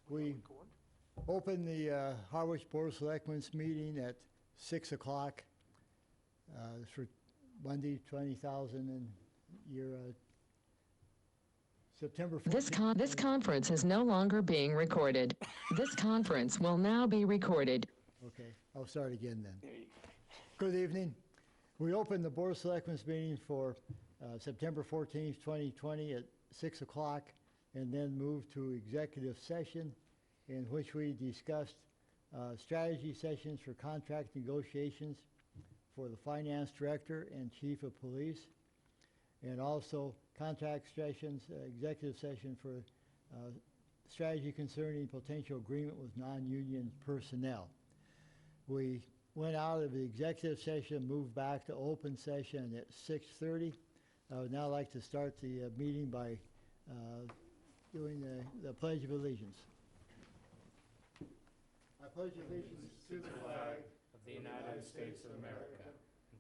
We open the Harwich Board of Selectmen's meeting at 6 o'clock for Monday, 20,000 and year September 14th. This conference is no longer being recorded. This conference will now be recorded. Okay, I'll start again then. Good evening. We open the Board of Selectmen's meeting for September 14th, 2020 at 6 o'clock, and then move to executive session in which we discussed strategy sessions for contract negotiations for the finance director and chief of police, and also contract sessions, executive session for strategy concerning potential agreement with non-union personnel. We went out of the executive session, moved back to open session at 6:30. I would now like to start the meeting by doing the Pledge of Allegiance. I pledge allegiance to the flag of the United States of America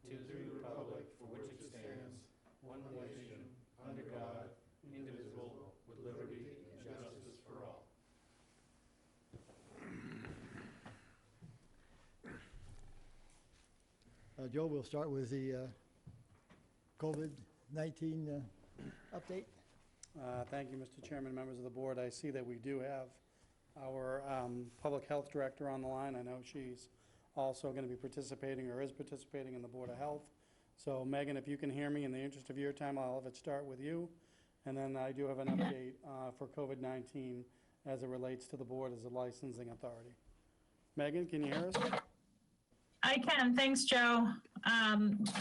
and to the republic for which it stands, one nation, under God, indivisible, with liberty and justice for all. Joe, we'll start with the COVID-19 update. Thank you, Mr. Chairman, members of the board. I see that we do have our public health director on the line. I know she's also going to be participating or is participating in the Board of Health. So Megan, if you can hear me, in the interest of your time, I'll have it start with you. And then I do have an update for COVID-19 as it relates to the board as a licensing authority. Megan, can you hear us? I can, thanks, Joe.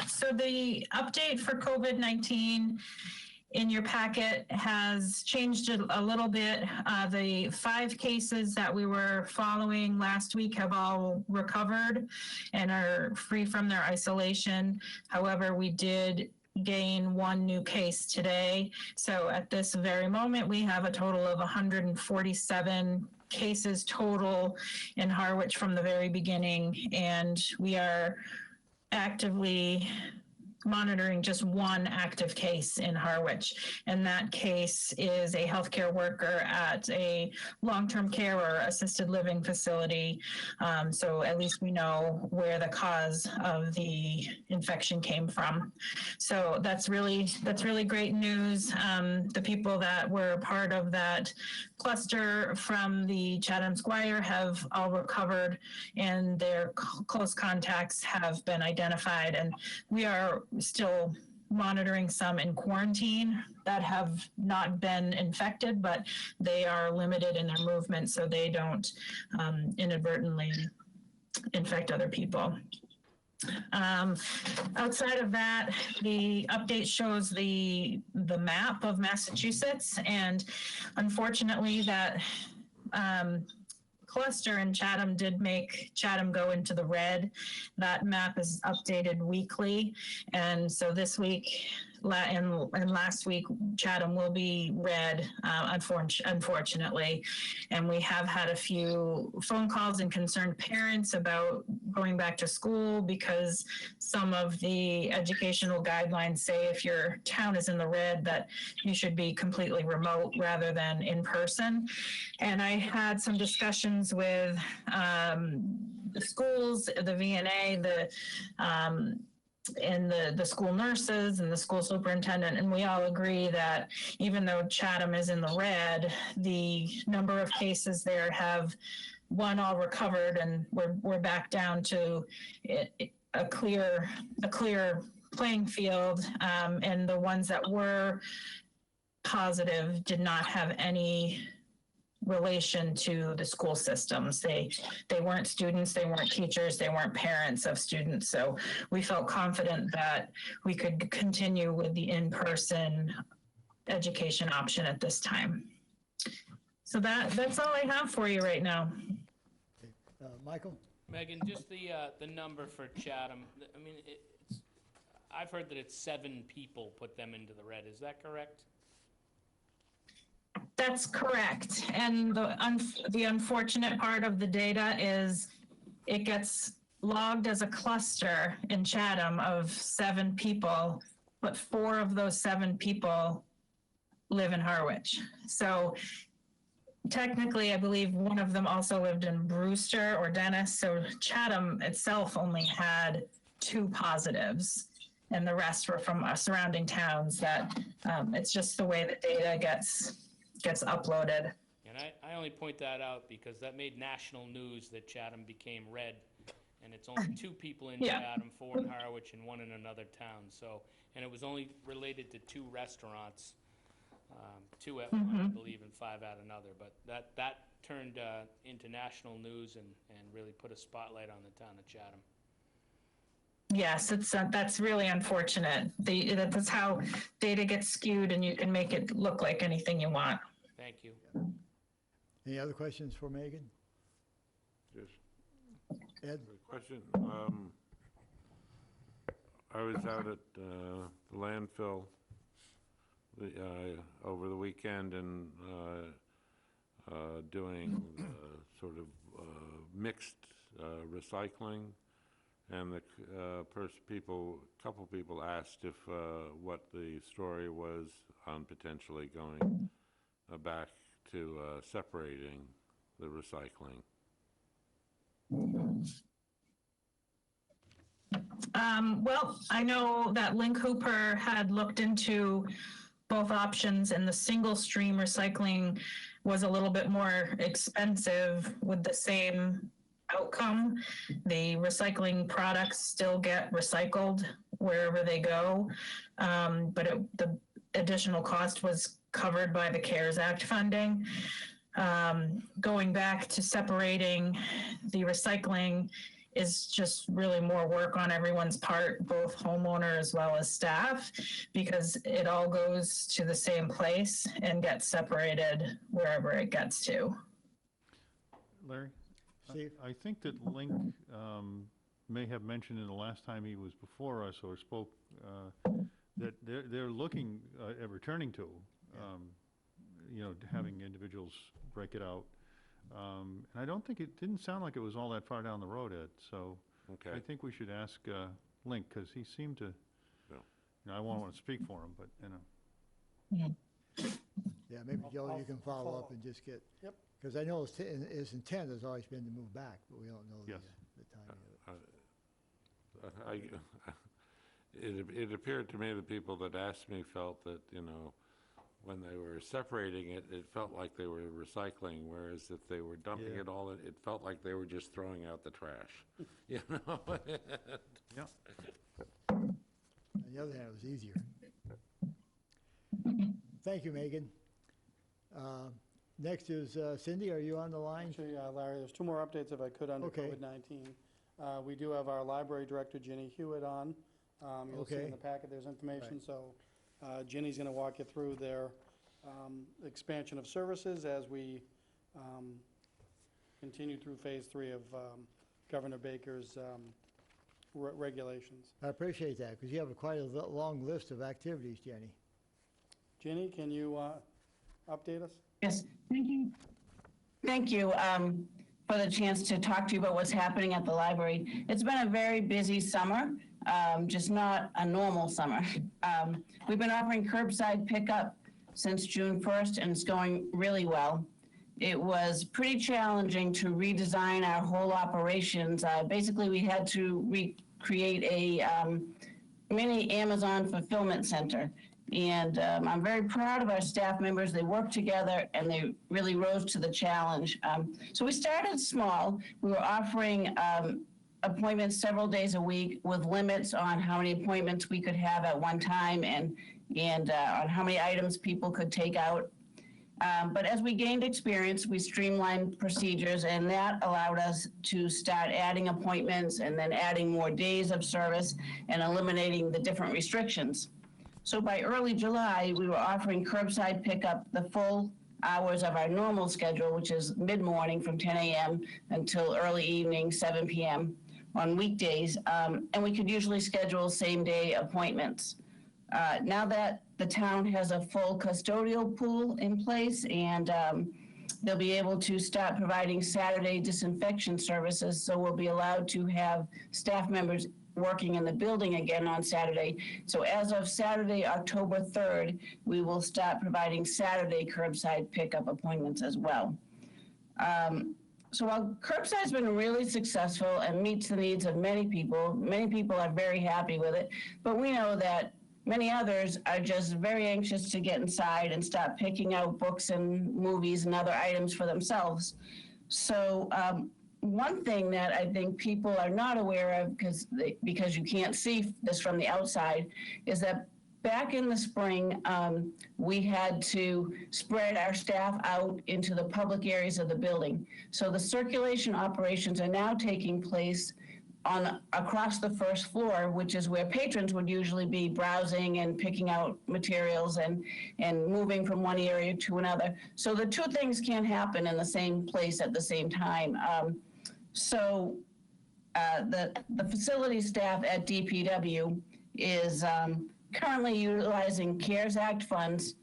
So the update for COVID-19 in your packet has changed a little bit. The 5 cases that we were following last week have all recovered and are free from their isolation. However, we did gain 1 new case today. So at this very moment, we have a total of 147 cases total in Harwich from the very beginning, and we are actively monitoring just 1 active case in Harwich, and that case is a healthcare worker at a long-term care or assisted living facility. So at least we know where the cause of the infection came from. So that's really great news. The people that were part of that cluster from the Chatham Square have all recovered, and their close contacts have been identified, and we are still monitoring some in quarantine that have not been infected, but they are limited in their movement so they don't inadvertently infect other people. Outside of that, the update shows the map of Massachusetts, and unfortunately that cluster in Chatham did make Chatham go into the red. That map is updated weekly, and so this week and last week Chatham will be red, unfortunately. And we have had a few phone calls and concerned parents about going back to school because some of the educational guidelines say if your town is in the red that you should be completely remote rather than in person. And I had some discussions with the schools, the VNA, and the school nurses and the school superintendent, and we all agree that even though Chatham is in the red, the number of cases there have all recovered, and we're back down to a clear playing field, and the ones that were positive did not have any relation to the school systems. They weren't students, they weren't teachers, they weren't parents of students. So we felt confident that we could continue with the in-person education option at this time. So that's all I have for you right now. Okay. Michael? Megan, just the number for Chatham. I mean, I've heard that it's 7 people put them into the red. Is that correct? That's correct. And the unfortunate part of the data is it gets logged as a cluster in Chatham of 7 people, but 4 of those 7 people live in Harwich. So technically, I believe one of them also lived in Brewster or Dennis. So Chatham itself only had 2 positives, and the rest were from surrounding towns. That it's just the way the data gets uploaded. And I only point that out because that made national news that Chatham became red, and it's only 2 people in Yeah. Chatham, 4 in Harwich, and 1 in another town. So, and it was only related to 2 restaurants, 2 at one, I believe, and 5 at another. But that turned into national news and really put a spotlight on the town of Chatham. Yes, it's that's really unfortunate. That's how data gets skewed, and you can make it look like anything you want. Thank you. Any other questions for Megan? Just Ed? a question. I was out at the landfill over the weekend and doing sort of mixed recycling, and the couple people asked if what the story was on potentially going back to separating the recycling. Well, I know that Link Hooper had looked into both options, and the single stream recycling was a little bit more expensive with the same outcome. The recycling products still get recycled wherever they go, but the additional cost was covered by the CARES Act funding. Going back to separating the recycling is just really more work on everyone's part, both homeowner as well as staff, because it all goes to the same place and gets separated wherever it gets to. Larry? Steve? I think that Link may have mentioned in the last time he was before us or spoke that they're looking at returning to, having individuals break it out. And I don't think it didn't sound like it was all that far down the road, Ed. So Okay. I think we should ask Link, because he seemed to. Yeah. I won't want to speak for him, but Yeah, maybe Joe, you can follow up and just get. Yep. Because I know his intent has always been to move back, but we don't know Yes. the timing of it. It appeared to me the people that asked me felt that, when they were separating it, it felt like they were recycling, whereas if they were dumping Yeah. it all, it felt like they were just throwing out the trash. yeah. On the other hand, it was easier. Thank you, Megan. Next is Cindy. Are you on the line? Actually, Larry, there's 2 more updates if I could under Okay. COVID-19. We do have our library director, Ginny Hewitt, on. You'll see Okay. in the packet there's information, Right. so Ginny's going to walk you through their expansion of services as we continue through phase 3 of Governor Baker's regulations. I appreciate that, because you have quite a long list of activities, Jenny. Ginny, can you update us? Yes, thank you. Thank you for the chance to talk to you about what's happening at the library. It's been a very busy summer, just not a normal summer. We've been offering curbside pickup since June 1st, and it's going really well. It was pretty challenging to redesign our whole operations. Basically, we had to recreate a mini Amazon fulfillment center. And I'm very proud of our staff members. They worked together and they really rose to the challenge. So we started small. We were offering appointments several days a week with limits on how many appointments we could have at one time and on how many items people could take out. But as we gained experience, we streamlined procedures, and that allowed us to start adding appointments and then adding more days of service and eliminating the different restrictions. So by early July, we were offering curbside pickup the full hours of our normal schedule, which is mid-morning from 10 a.m. until early evening, 7 p.m. on weekdays. And we could usually schedule same-day appointments. Now that the town has a full custodial pool in place, and they'll be able to start providing Saturday disinfection services, so we'll be allowed to have staff members working in the building again on Saturday. So as of Saturday, October 3rd, we will start providing Saturday curbside pickup appointments as well. So while curbside's been really successful and meets the needs of many people are very happy with it, but we know that many others are just very anxious to get inside and start picking out books and movies and other items for themselves. So one thing that I think people are not aware of, because you can't see this from the outside, is that back in the spring, we had to spread our staff out into the public areas of the building. So the circulation operations are now taking place across the first floor, which is where patrons would usually be browsing and picking out materials and moving from one area to another. So the two things can't happen in the same place at the same time. The facility staff at DPW is currently utilizing CARES Act funds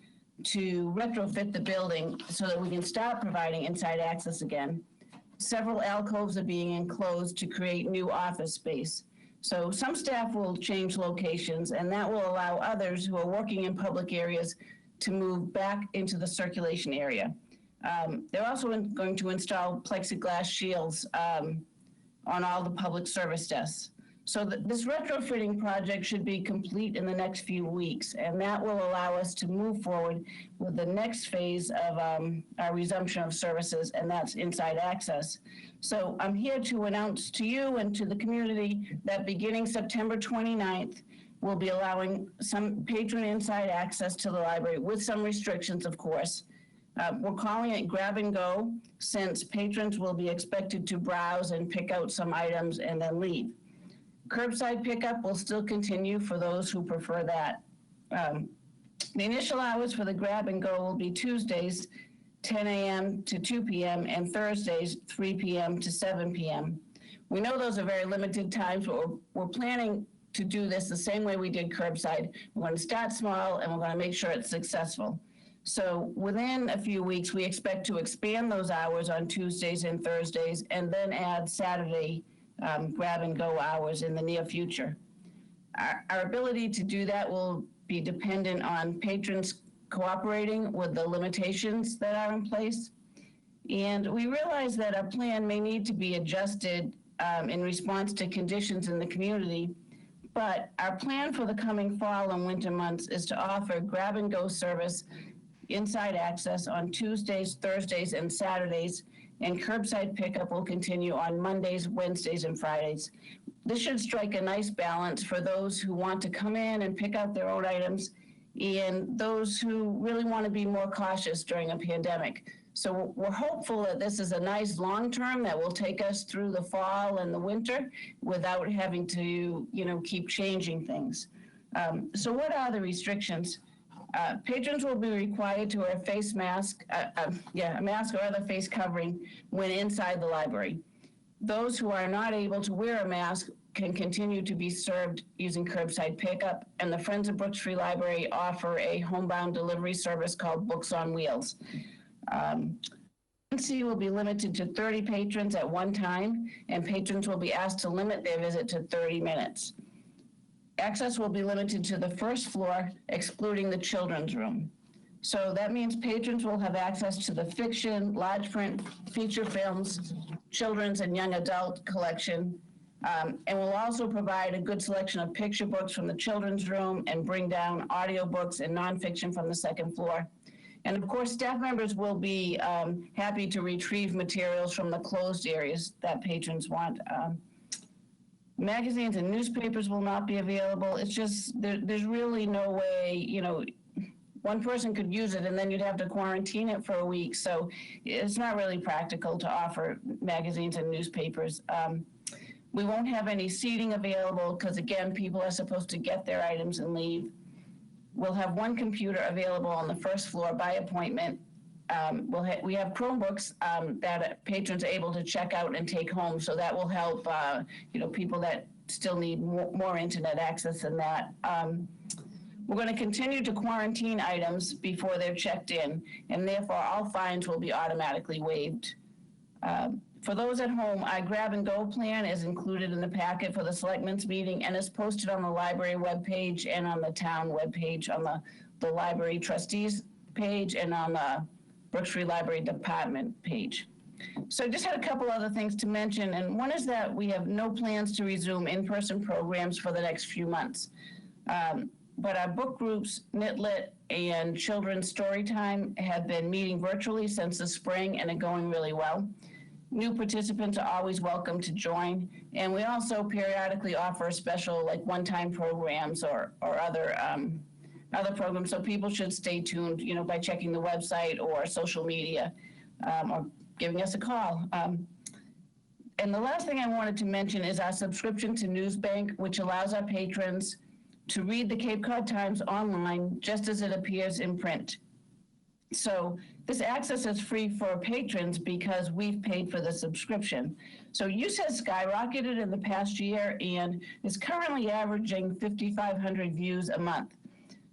to retrofit the building so that we can start providing inside access again. Several alcoves are being enclosed to create new office space. So some staff will change locations, and that will allow others who are working in public areas to move back into the circulation area. They're also going to install plexiglass shields on all the public service desks. So this retrofitting project should be complete in the next few weeks, and that will allow us to move forward with the next phase of our resumption of services, and that's inside access. So I'm here to announce to you and to the community that beginning September 29th, we'll be allowing some patron inside access to the library with some restrictions, of course. We're calling it grab and go, since patrons will be expected to browse and pick out some items and then leave. Curbside pickup will still continue for those who prefer that. The initial hours for the grab and go will be Tuesdays, 10 a.m. to 2 p.m., and Thursdays, 3 p.m. to 7 p.m. We know those are very limited times, but we're planning to do this the same way we did curbside. We're going to start small, and we're going to make sure it's successful. So within a few weeks, we expect to expand those hours on Tuesdays and Thursdays, and then add Saturday grab and go hours in the near future. Our ability to do that will be dependent on patrons cooperating with the limitations that are in place. And we realize that our plan may need to be adjusted in response to conditions in the community, but our plan for the coming fall and winter months is to offer grab and go service, inside access on Tuesdays, Thursdays, and Saturdays, and curbside pickup will continue on Mondays, Wednesdays, and Fridays. This should strike a nice balance for those who want to come in and pick out their own items, and those who really want to be more cautious during a pandemic. So we're hopeful that this is a nice long-term that will take us through the fall and the winter without having to, keep changing things. So what are the restrictions? Patrons will be required to wear a face mask, a mask or other face covering when inside the library. Those who are not able to wear a mask can continue to be served using curbside pickup, and the Friends of Brooks Free Library offer a homebound delivery service called Books on Wheels. Occupancy will be limited to 30 patrons at one time, and patrons will be asked to limit their visit to 30 minutes. Access will be limited to the first floor, excluding the children's room. So that means patrons will have access to the fiction, large print, feature films, children's and young adult collection, and we'll also provide a good selection of picture books from the children's room and bring down audiobooks and nonfiction from the second floor. And of course, staff members will be happy to retrieve materials from the closed areas that patrons want. Magazines and newspapers will not be available. It's just, there's really no way, one person could use it and then you'd have to quarantine it for a week. So it's not really practical to offer magazines and newspapers. We won't have any seating available because, again, people are supposed to get their items and leave. We'll have one computer available on the first floor by appointment. We have Chromebooks that patrons are able to check out and take home, so that will help people that still need more internet access than that. We're going to continue to quarantine items before they're checked in, and therefore all fines will be automatically waived. For those at home, our grab and go plan is included in the packet for the selectmen's meeting and is posted on the library webpage and on the town webpage, on the library trustees page and on the Brook Street Library Department page. So I just had a couple other things to mention, and one is that we have no plans to resume in-person programs for the next few months. But our book groups, Knitlit and Children's Storytime, have been meeting virtually since the spring and are going really well. New participants are always welcome to join, and we also periodically offer special, like one-time programs or other programs, so people should stay tuned, you know, by checking the website or social media, or giving us a call. And the last thing I wanted to mention is our subscription to Newsbank, which allows our patrons to read the Cape Cod Times online just as it appears in print. So this access is free for patrons because we've paid for the subscription. So use has skyrocketed in the past year and is currently averaging 5,500 views a month.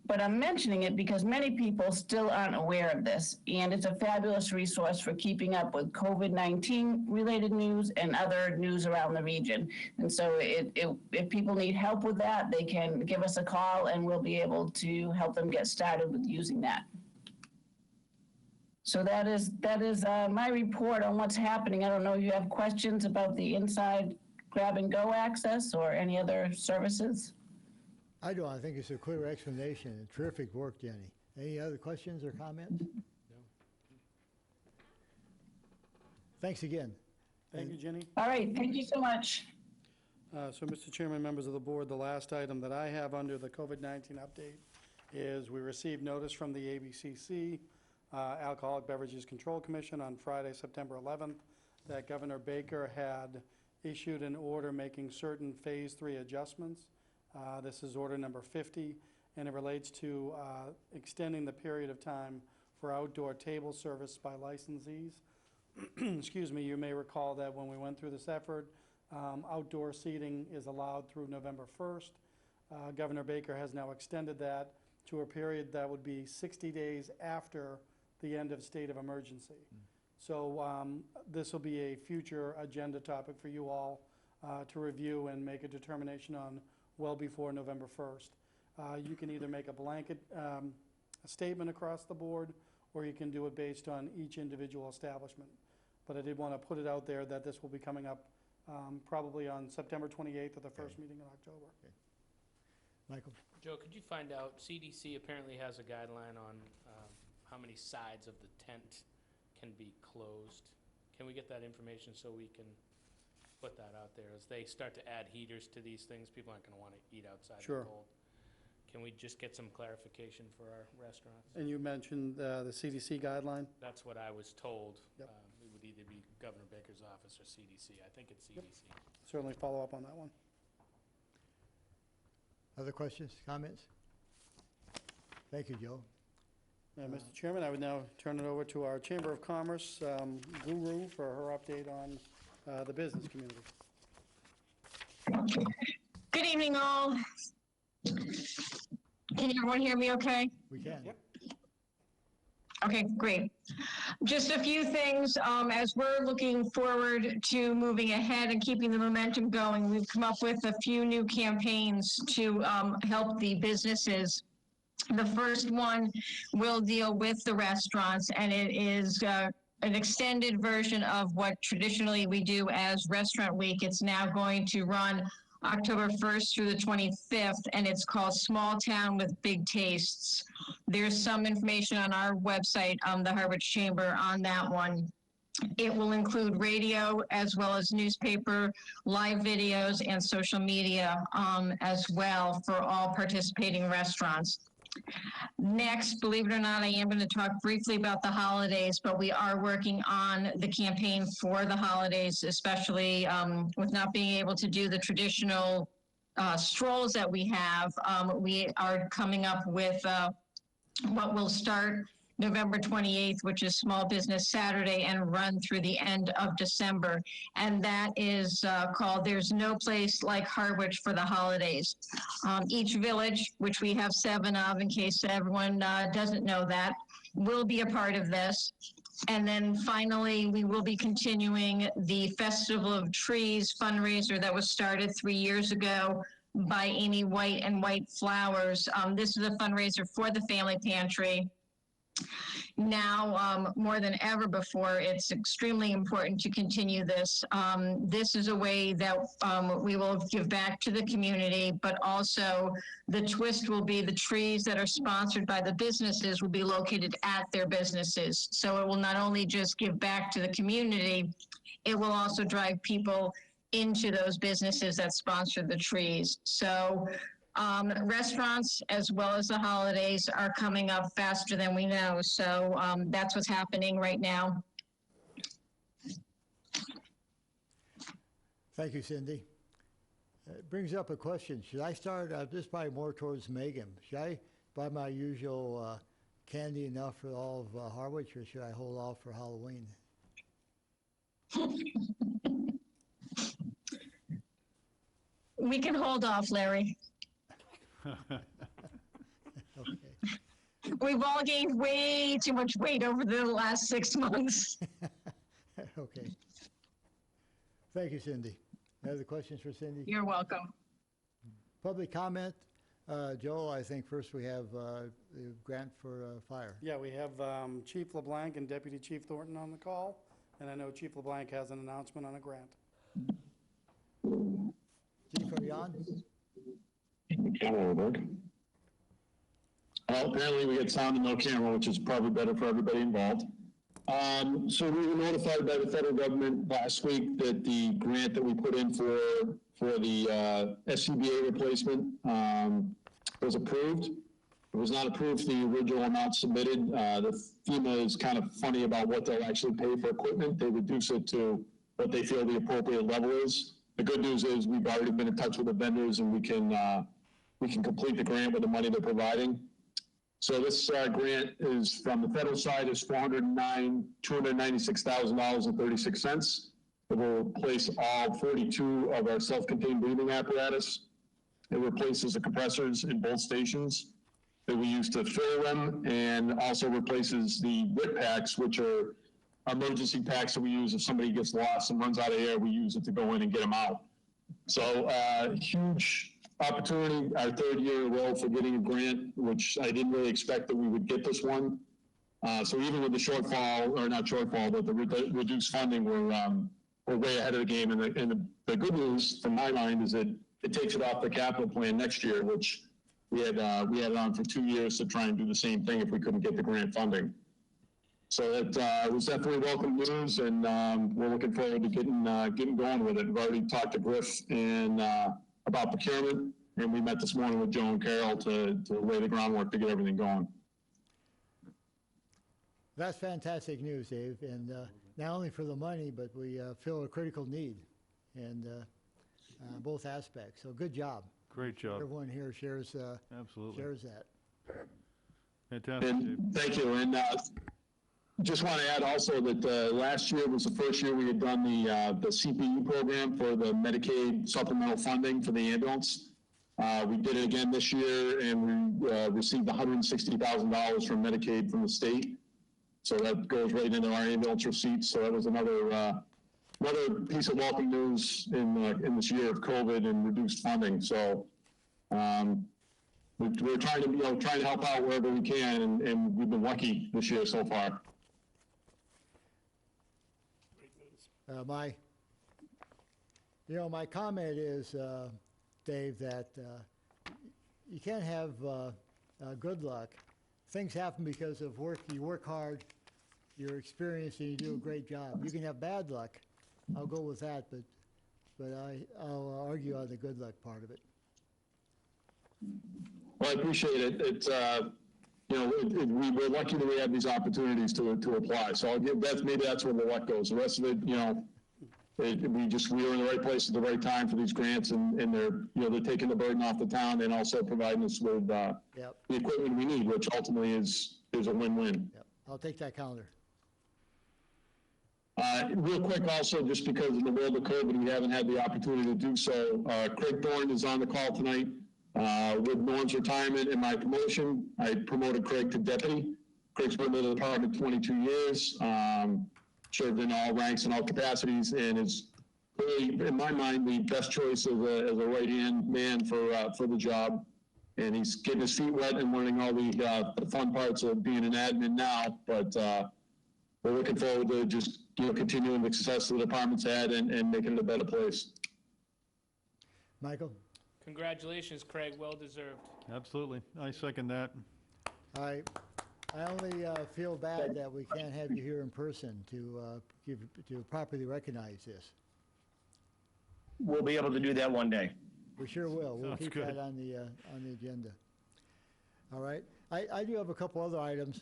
But I'm mentioning it because many people still aren't aware of this, and it's a fabulous resource for keeping up with COVID-19 related news and other news around the region. And so if people need help with that, they can give us a call and we'll be able to help them get started with using that. So that is my report on what's happening. I don't know if you have questions about the inside grab and go access or any other services. I do. I think it's a clear explanation and terrific work, Jenny. Any other questions or comments? No. Thanks again. Thank you, Jenny. All right, thank you so much. So, Mr. Chairman, members of the board, the last item that I have under the COVID-19 update is we received notice from the ABCC, Alcoholic Beverages Control Commission, on Friday, September 11th, that Governor Baker had issued an order making certain Phase 3 adjustments. This is order number 50, and it relates to extending the period of time for outdoor table service by licensees. Excuse me, you may recall that when we went through this effort, outdoor seating is allowed through November 1st. Governor Baker has now extended that to a period that would be 60 days after the end of state of emergency. So this will be a future agenda topic for you all to review and make a determination on well before November 1st. You can either make a blanket statement across the board, or you can do it based on each individual establishment. But I did want to put it out there that this will be coming up probably on September 28th or the first meeting in October. Okay. Michael? Joe, could you find out, CDC apparently has a guideline on how many sides of the tent can be closed. Can we get that information so we can put that out there? As they start to add heaters to these things, people aren't going to want to eat outside in the cold. Can we just get some clarification for our restaurants? And you mentioned the CDC guideline? That's what I was told. Yep. It would either be Governor Baker's office or CDC. I think it's CDC. Yep. Certainly follow up on that one. Other questions, comments? Thank you, Joe. Mr. Chairman, I would now turn it over to our Chamber of Commerce guru for her update on the business community. Good evening, all. Can everyone hear me okay? We can. Yep. Okay, great. Just a few things. As we're looking forward to moving ahead and keeping the momentum going, we've come up with a few new campaigns to help the businesses. The first one will deal with the restaurants, and it is an extended version of what traditionally we do as Restaurant Week. It's now going to run October 1st through the 25th, and it's called Small Town with Big Tastes. There's some information on our website, the Harwich Chamber, on that one. It will include radio as well as newspaper, live videos, and social media as well for all participating restaurants. Next, believe it or not, I am going to talk briefly about the holidays, but we are working on the campaign for the holidays, especially with not being able to do the traditional strolls that we have. We are coming up with what will start November 28th, which is Small Business Saturday, and run through the end of December. And that is called There's No Place Like Harwich for the Holidays. Each village, which we have 7 of, in case everyone doesn't know that, will be a part of this. And then finally, we will be continuing the Festival of Trees fundraiser that was started 3 years ago by Amy White and White Flowers. This is a fundraiser for the Family Pantry. Now, more than ever before, it's extremely important to continue this. This is a way that we will give back to the community, but also the twist will be the trees that are sponsored by the businesses will be located at their businesses. So it will not only just give back to the community, it will also drive people into those businesses that sponsor the trees. So restaurants as well as the holidays are coming up faster than we know. So that's what's happening right now. Thank you, Cindy. It brings up a question. Should I start, this is probably more towards Megan. Should I buy my usual candy enough for all of Harwich, or should I hold off for Halloween? We can hold off, Larry. Okay. We've all gained way too much weight over the last 6 months. Okay. Thank you, Cindy. Any other questions for Cindy? You're welcome. Public comment. Joel, I think first we have the grant for fire. Yeah, we have Chief LeBlanc and Deputy Chief Thornton on the call, and I know Chief LeBlanc has an announcement on a grant. Chief, are you on? Camera work. Well, apparently we get sound and no camera, which is probably better for everybody involved. So we were notified by the federal government last week that the grant that we put in for the SCBA replacement was approved. It was not approved for the original amount submitted. The FEMA is kind of funny about what they'll actually pay for equipment. They reduce it to what they feel the appropriate level is. The good news is we've already been in touch with the vendors, and we can complete the grant with the money they're providing. So this grant is from the federal side is $296,000.36. It will replace all 42 of our self-contained breathing apparatus. It replaces the compressors in both stations that we use to fill them, and also replaces the WIT packs, which are emergency packs that we use if somebody gets lost and runs out of air. We use it to go in and get them out. So huge opportunity, our third year in a row for getting a grant, which I didn't really expect that we would get this one. So even with the shortfall, or not shortfall, but the reduced funding, we're way ahead of the game. And the good news from my mind is that it takes it off the capital plan next year, which we had it on for 2 years to try and do the same thing if we couldn't get the grant funding. So it was definitely welcome news, and we're looking forward to getting going with it. We've already talked to Griff and about procurement, and we met this morning with Joe and Carol to lay the groundwork to get everything going. That's fantastic news, Dave, and not only for the money, but we fill a critical need, and both aspects. So good job. Great job. Everyone here shares Absolutely. shares that. Fantastic, And Dave. thank you. And just want to add also that last year was the first year we had done the CPE program for the Medicaid supplemental funding for the ambulance. We did it again this year, and we received $160,000 from Medicaid from the state. So that goes right into our ambulance receipts. So that was another piece of welcome news in this year of COVID and reduced funding. So we're trying to help out wherever we can, and we've been lucky this year so far. My comment is, Dave, that you can't have good luck. Things happen because of work. You work hard, you're experienced, and you do a great job. You can have bad luck. I'll go with that, but I'll argue on the good luck part of it. Well, I appreciate it. It's we're lucky that we have these opportunities to apply. So I'll give maybe that's where the luck goes. The rest of it, we were in the right place at the right time for these grants, and they're taking the burden off the town and also providing us with the equipment we need, which ultimately is a win-win. Yep. I'll take that calendar. Real quick also, just because in the world of COVID, we haven't had the opportunity to do so. Craig Thornton is on the call tonight. With Norm's retirement and my promotion, I promoted Craig to deputy. Craig's been with the department 22 years, served in all ranks and all capacities, and is really, in my mind, the best choice as a right-hand man for the job. And he's getting his feet wet and learning all the fun parts of being an admin now, but we're looking forward to just, continuing the success the department's had and making it a better place. Michael? Congratulations, Craig, well deserved. Absolutely. I second that. I only feel bad that we can't have you here in person to properly recognize this. We'll be able to do that one day. We sure will. We'll Sounds keep good. that on the agenda. All right. I do have a couple other items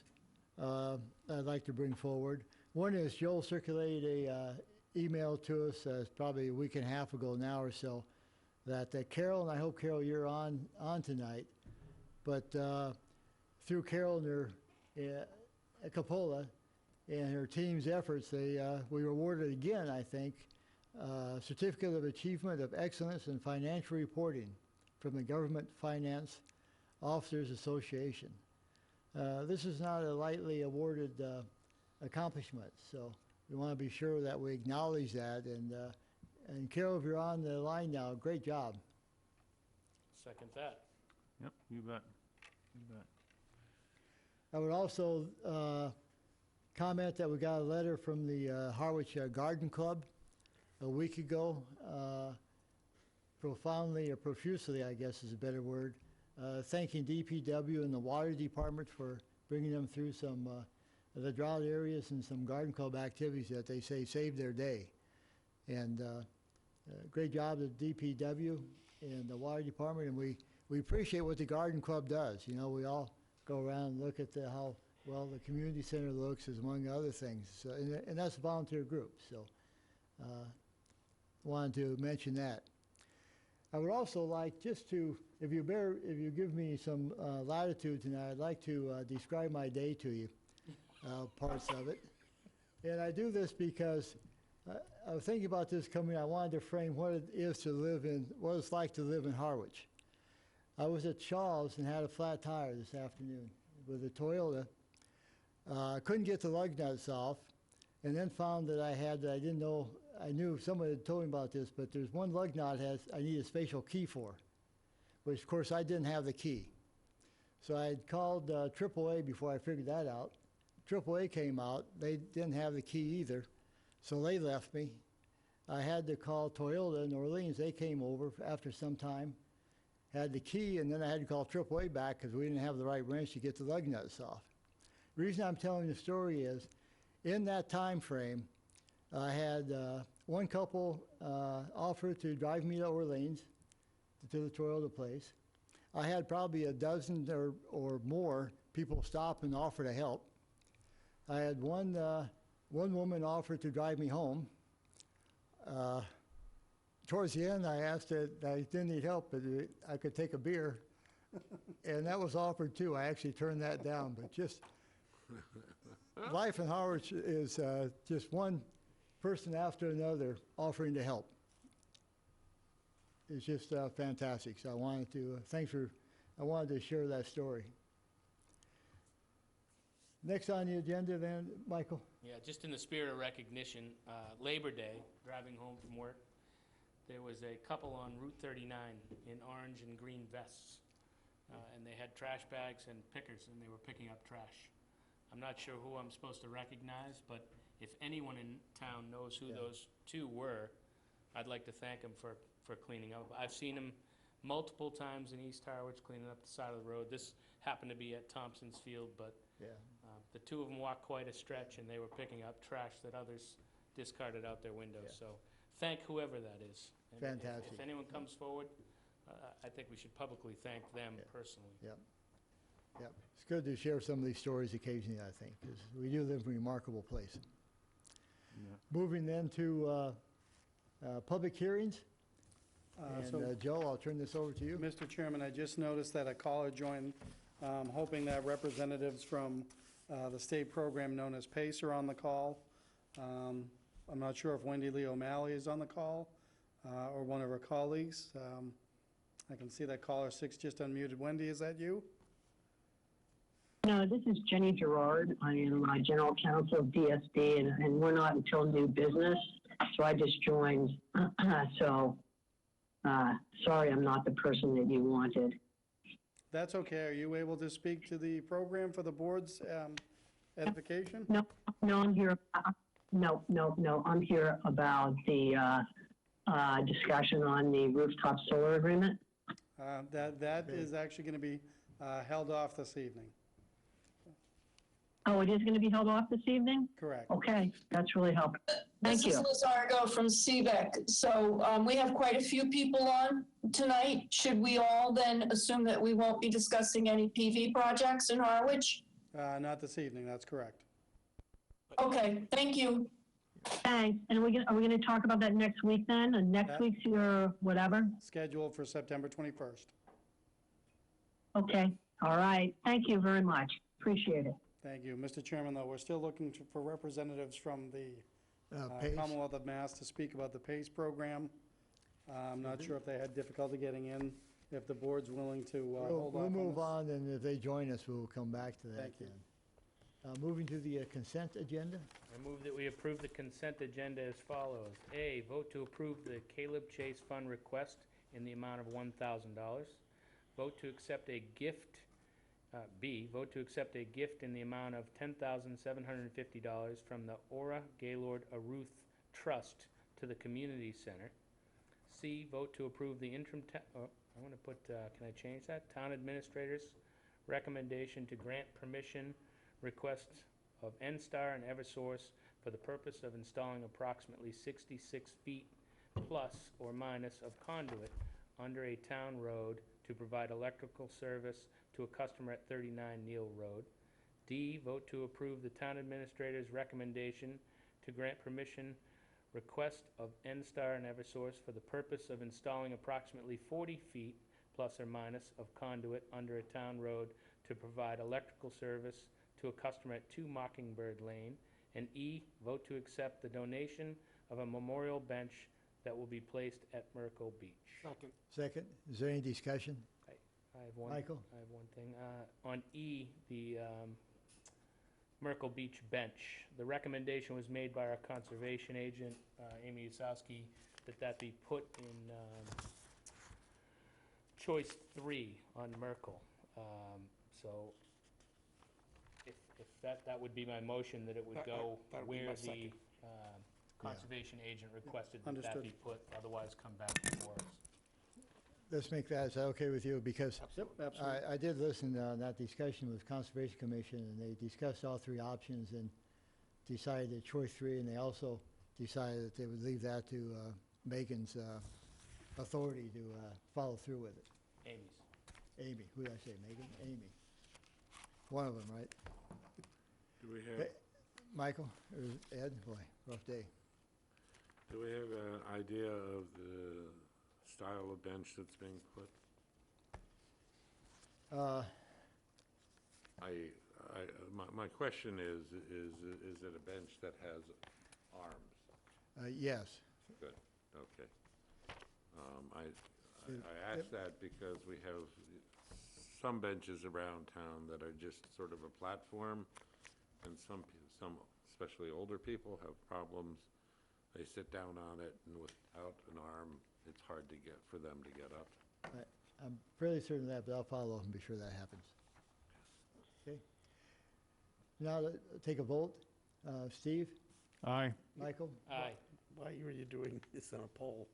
I'd like to bring forward. One is Joel circulated a email to us probably a week and a half ago now or so that Carol, and I hope, Carol, you're on tonight, but through Carol and her Capola and her team's efforts, we were awarded again, I think, Certificate of Achievement of Excellence in Financial Reporting from the Government Finance Officers Association. This is not a lightly awarded accomplishment, so we want to be sure that we acknowledge that. And Carol, if you're on the line now, great job. Second that. Yep, you bet. You bet. I would also comment that we got a letter from the Harwich Garden Club a week ago, profoundly or profusely, I guess is a better word, thanking DPW and the Water Department for bringing them through some the drought areas and some garden club activities that they say saved their day. And great job to DPW and the Water Department, and we appreciate what the garden club does. We all go around and look at how well the community center looks, as among other things. So, and that's a volunteer group, so wanted to mention that. I would also like just to, if you give me some latitude tonight, I'd like to describe my day to you, parts of it. And I do this because I was thinking about this coming. I wanted to frame what it is to live in, what it's like to live in Harwich. I was at Shaw's and had a flat tire this afternoon with a Toyota. Couldn't get the lug nuts off, and then found that I didn't know, I knew somebody had told me about this, but there's one lug nut I need a special key for, which of course I didn't have the key. So I had called AAA before I figured that out. AAA came out, they didn't have the key either, so they left me. I had to call Toyota in Orleans, they came over after some time, had the key, and then I had to call AAA back because we didn't have the right wrench to get the lug nuts off. The reason I'm telling the story is, in that time frame, I had one couple offer to drive me to Orleans, to the Toyota place. I had probably a dozen or more people stop and offer to help. I had one woman offer to drive me home. Towards the end, I asked that I didn't need help, but I could take a beer, and that was offered too. I actually turned that down, but just life in Harwich is just one person after another offering to help. It's just fantastic. So I wanted to I wanted to share that story. Next on the agenda then, Michael. Yeah, just in the spirit of recognition, Labor Day, driving home from work, there was a couple on Route 39 in orange and green vests, and they had trash bags and pickers, and they were picking up trash. I'm not sure who I'm supposed to recognize, but if anyone in town knows who those two were, I'd like to thank them for cleaning up. I've seen them multiple times in East Harwich cleaning up the side of the road. This happened to be at Thompson's Field, but the two of them walked quite a stretch, and they were picking up trash that others discarded out their windows. So thank whoever that is. And Fantastic. If anyone comes forward, I think we should publicly thank them personally. Yep. Yep. It's good to share some of these stories occasionally, I think, because we do live in a remarkable place. Yeah. Moving then to public hearings. So- And Joe, I'll turn this over to you. Mr. Chairman, I just noticed that a caller joined, hoping that representatives from the state program known as PACE are on the call. I'm not sure if Wendy Lee O'Malley is on the call or one of her colleagues. I can see that caller 6 just unmuted. Wendy, is that you? No, this is Jenny Gerard. I am General Counsel of DSD, and we're not until new business, so I just joined. Sorry, I'm not the person that you wanted. That's okay. Are you able to speak to the program for the board's edification? No, I'm here. No, I'm here about the discussion on the rooftop solar agreement. That is actually going to be held off this evening. Oh, it is going to be held off this evening? Correct. Okay, that's really helpful. Thank you. This is Lizardo from CVEC. So we have quite a few people on tonight. Should we all then assume that we won't be discussing any PV projects in Harwich? Not this evening, that's correct. Okay, thank you. Thanks. And are we going to talk about that next week then? And next week's your whatever? Scheduled for September 21st. Okay. All right. Thank you very much. Appreciate it. Thank you. Mr. Chairman, though, we're still looking for representatives from the PACE? Commonwealth of Mass to speak about the PACE program. I'm not sure if they had difficulty getting in, if the board's willing to hold off on We'll move this. on, and if they join us, we'll come back to that Thank you. then. Moving to the consent agenda. I move that we approve the consent agenda as follows. A, vote to approve the Caleb Chase Fund request in the amount of $1,000. Vote to accept a gift. B, vote to accept a gift in the amount of $10,750 from the Aura Gaylord Aruth Trust to the Community Center. C, vote to approve the interim, I want to put, can I change that? Town Administrator's recommendation to grant permission requests of N-Star and Eversource for the purpose of installing approximately 66 feet plus or minus of conduit under a town road to provide electrical service to a customer at 39 Neal Road. D, vote to approve the town administrator's recommendation to grant permission request of N-Star and Eversource for the purpose of installing approximately 40 feet plus or minus of conduit under a town road to provide electrical service to a customer at 2 Mockingbird Lane. And E, vote to accept the donation of a memorial bench that will be placed at Merkle Beach. Second, is there any discussion? I have one. Michael? I have one thing. On E, the Merkle Beach bench, the recommendation was made by our conservation agent, Amy Usowski, that be put in choice 3 on Merkle. So if that would be my motion, that it would go that would be where my the second. conservation agent requested that Understood. be put, otherwise come back before us. Let's make that, is that okay with you? Because Yep, absolutely. I did listen to that discussion with Conservation Commission, and they discussed all 3 options and decided that choice 3, and they also decided that they would leave that to Megan's authority to follow through with it. Amy's. Amy, who did I say, Megan? Amy. One of them, right? Do we have, Michael, or Ed? Boy, rough day. do we have an idea of the style of bench that's being put? My question is it a bench that has arms? Yes. Good, okay. I ask that because we have some benches around town that are just sort of a platform, and some, especially older people, have problems. They sit down on it, and without an arm, it's hard to get, for them to get up. I'm fairly certain of that, but I'll follow up and be sure that happens. Okay. Now, take a vote. Steve? Aye. Michael? Aye. Why are you doing this on a poll?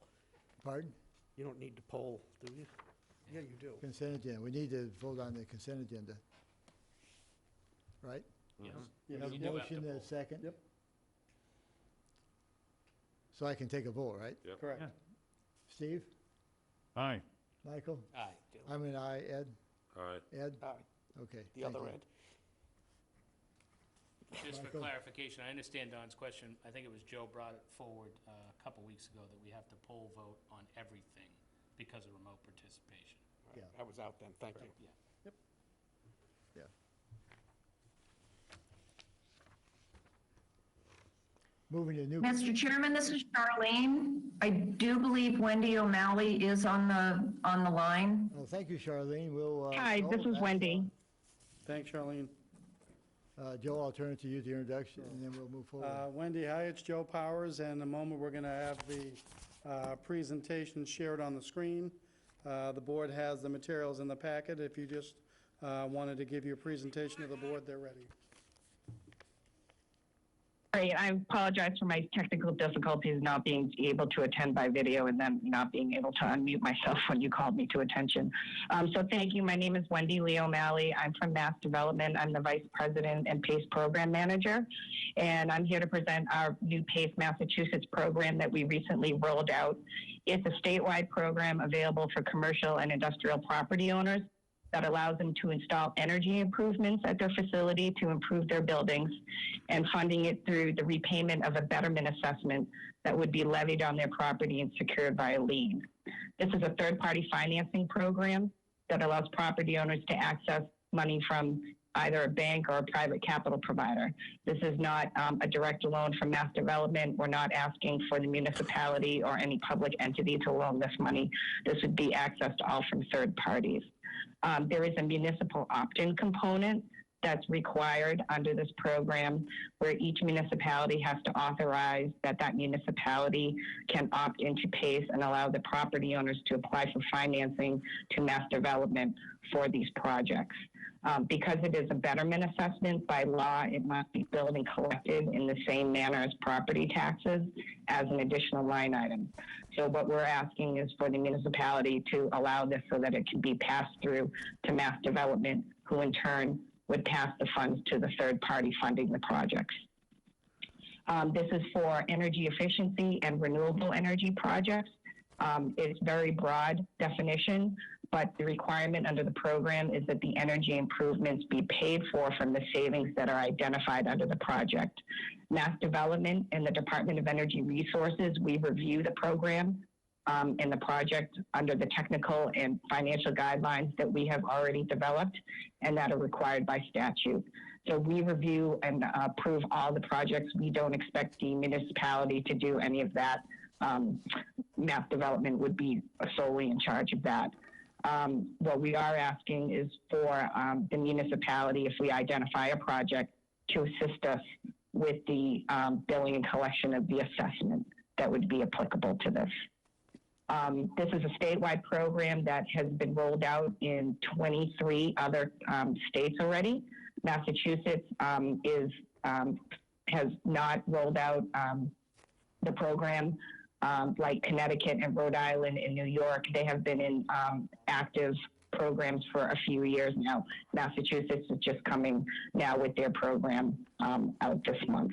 Pardon? You don't need to poll, do you? Yeah, you do. Consent agenda. We need to vote on the consent agenda. Right? Yes. Yes. Have You a do have motion to and a vote. second? Yep. So I can take a vote, right? Yep. Correct. Yeah. Steve? Aye. Michael? Aye. I'm an aye. Ed? All right, Ed? Aye. Okay. The thank other you. end. Just for Michael? clarification, I understand Don's question. I think it was Joe brought it forward a couple weeks ago that we have to poll vote on everything because of remote participation. All right, Yeah. I was out then, thank you. Yeah. Yeah. Moving to new. Mr. Chairman, this is Charlene. I do believe Wendy O'Malley is on the line. Oh, thank you, Charlene. We'll. Hi, this is Wendy. Thanks, Charlene. Joe, I'll turn it to you, the introduction, and then we'll move forward. Wendy, hi, it's Joe Powers, and in a moment, we're going to have the presentation shared on the screen. The board has the materials in the packet. If you just wanted to give your presentation to the board, they're ready. Great. I apologize for my technical difficulties not being able to attend by video and then not being able to unmute myself when you called me to attention. So thank you. My name is Wendy Lee O'Malley. I'm from Mass Development. I'm the Vice President and PACE Program Manager. And I'm here to present our new PACE Massachusetts program that we recently rolled out. It's a statewide program available for commercial and industrial property owners that allows them to install energy improvements at their facility to improve their buildings, and funding it through the repayment of a betterment assessment that would be levied on their property and secured by a lien. This is a third-party financing program that allows property owners to access money from either a bank or a private capital provider. This is not a direct loan from Mass Development. We're not asking for the municipality or any public entity to loan this money. This would be accessed all from third parties. There is a municipal opt-in component that's required under this program, where each municipality has to authorize that municipality can opt into PACE and allow the property owners to apply for financing to Mass Development for these projects. Because it is a betterment assessment, by law, it must be billed and collected in the same manner as property taxes as an additional line item. So what we're asking is for the municipality to allow this so that it can be passed through to Mass Development, who in turn would pass the funds to the third party funding the projects. This is for energy efficiency and renewable energy projects. It's very broad definition, but the requirement under the program is that the energy improvements be paid for from the savings that are identified under the project. Mass Development and the Department of Energy Resources, we review the program and the project under the technical and financial guidelines that we have already developed and that are required by statute. So we review and approve all the projects. We don't expect the municipality to do any of that. Mass Development would be solely in charge of that. What we are asking is for the municipality, if we identify a project, to assist us with the billing and collection of the assessment that would be applicable to this. This is a statewide program that has been rolled out in 23 other states already. Massachusetts has not rolled out the program. Like Connecticut and Rhode Island and New York, they have been in active programs for a few years now. Massachusetts is just coming now with their program out this month.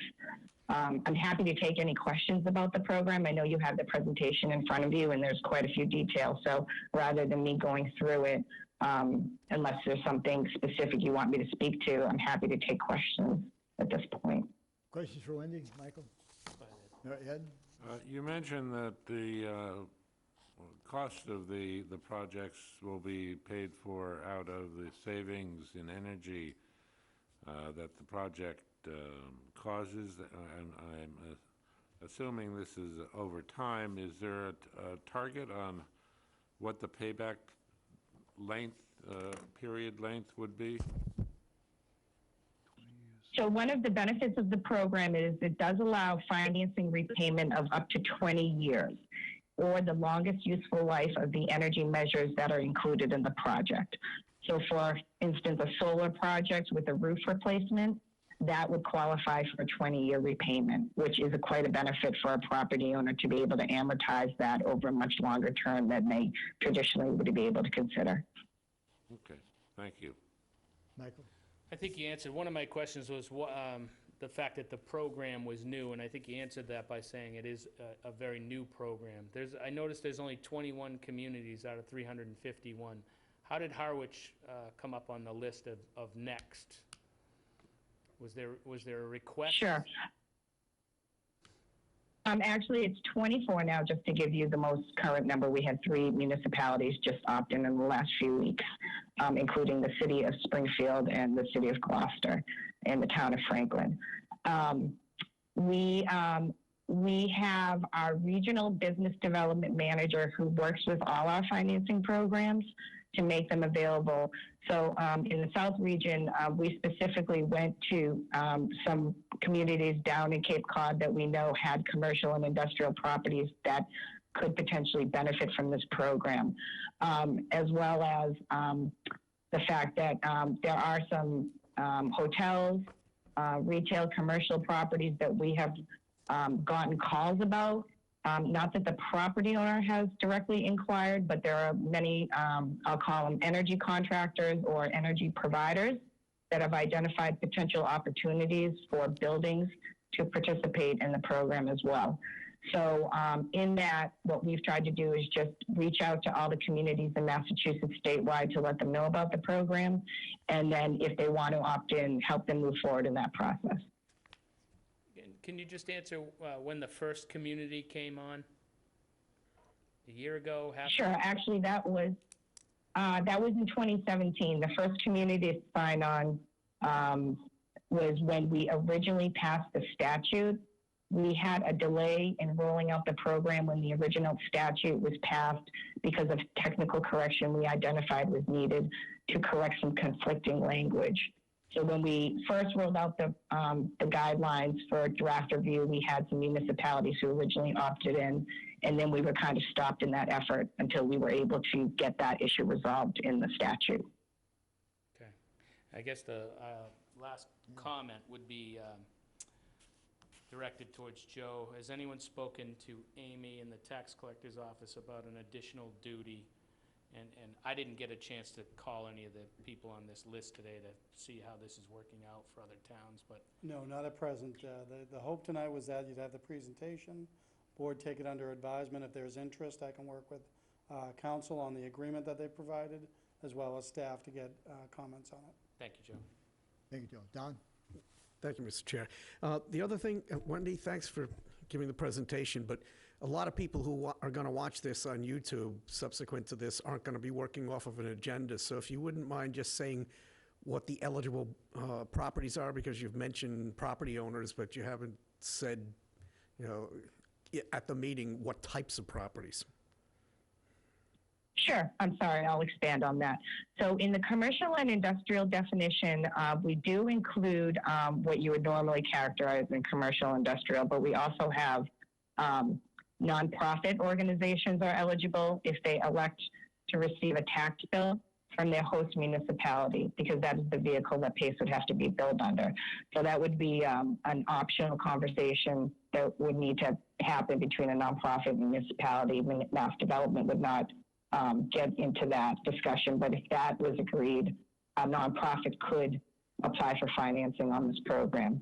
I'm happy to take any questions about the program. I know you have the presentation in front of you and there's quite a few details. So rather than me going through it, unless there's something specific you want me to speak to, I'm happy to take questions at this point. Questions for Wendy? Michael? Go ahead. You mentioned that the cost of the projects will be paid for out of the savings in energy that the project causes, and I'm assuming this is over time. Is there a target on what the payback length, period length would be? So one of the benefits of the program is it does allow financing repayment of up to 20 years, or the longest useful life of the energy measures that are included in the project. So for instance, a solar project with a roof replacement, that would qualify for a 20-year repayment, which is quite a benefit for a property owner to be able to amortize that over a much longer term than they traditionally would be able to consider. Okay, thank you. Michael? I think you answered, one of my questions was the fact that the program was new, and I think you answered that by saying it is a very new program. I noticed there's only 21 communities out of 351. How did Harwich come up on the list of next? Was there a request? Sure. Actually, it's 24 now, just to give you the most current number. We had 3 municipalities just opt in the last few weeks, including the city of Springfield and the city of Gloucester and the town of Franklin. We have our regional business development manager who works with all our financing programs. to make them available. So in the South region, we specifically went to some communities down in Cape Cod that we know had commercial and industrial properties that could potentially benefit from this program, as well as the fact that there are some hotels, retail, commercial properties that we have gotten calls about. Not that the property owner has directly inquired, but there are many, I'll call them energy contractors or energy providers that have identified potential opportunities for buildings to participate in the program as well. So in that, what we've tried to do is just reach out to all the communities in Massachusetts statewide to let them know about the program. And then if they want to opt in, help them move forward in that process. Can you just answer when the first community came on? A year ago? Sure. Actually, that was in 2017. The first community to sign on was when we originally passed the statute. We had a delay in rolling out the program when the original statute was passed because of technical correction we identified was needed to correct some conflicting language. So when we first rolled out the guidelines for draft review, we had some municipalities who originally opted in, and then we were kind of stopped in that effort until we were able to get that issue resolved in the statute. Okay. I guess the last comment would be directed towards Joe. Has anyone spoken to Amy in the tax collector's office about an additional duty? And I didn't get a chance to call any of the people on this list today to see how this is working out for other towns, but. No, not at present. The hope tonight was that you'd have the presentation, board take it under advisement. If there's interest, I can work with council on the agreement that they provided, as well as staff to get comments on it. Thank you, Joe. Thank you, Joe. Don? Thank you, Mr. Chair. The other thing, Wendy, thanks for giving the presentation, but a lot of people who are going to watch this on YouTube subsequent to this aren't going to be working off of an agenda. So if you wouldn't mind just saying what the eligible properties are, because you've mentioned property owners, but you haven't said, you know, at the meeting, what types of properties. Sure. I'm sorry. I'll expand on that. So in the commercial and industrial definition, we do include what you would normally characterize in commercial industrial, but we also have nonprofit organizations are eligible if they elect to receive a tax bill from their host municipality, because that is the vehicle that PACE would have to be billed under. So that would be an optional conversation that would need to happen between a nonprofit and municipality. Mass development would not get into that discussion, but if that was agreed, a nonprofit could apply for financing on this program.